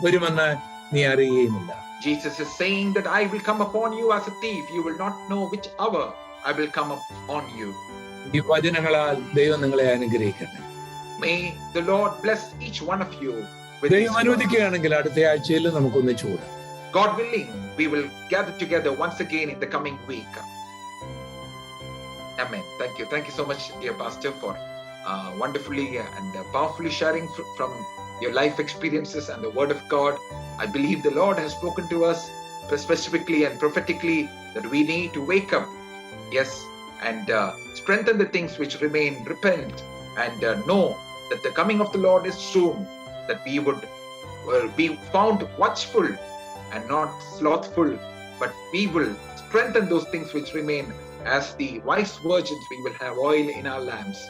വരുമെന്ന് നീ അറിയുകയുമില്ല. Jesus is saying that I will come upon you as a thief. You will not know which hour I will come upon you. ഈ വചനങ്ങളാൽ ദൈവം നിങ്ങളെ അനുഗ്രഹിക്കട്ടെ. May the Lord bless each one of you. ദൈവം അനുവദിക്കുകയാണെങ്കിൽ അടുത്ത ആഴ്ചയിൽ നമുക്കൊന്നിച്ചു കൂടാം. God willing, we will gather together once again in the coming week. Amen. Thank you so much, dear Pastor, for wonderfully and powerfully sharing from your life experiences and the Word of God. I believe the Lord has spoken to us specifically and prophetically that we need to wake up, yes, and strengthen the things which remain, repent, and know that the coming of the Lord is soon, that we would be found watchful and not slothful, but we will strengthen those things which remain. As the wise virgins, we will have oil in our lamps.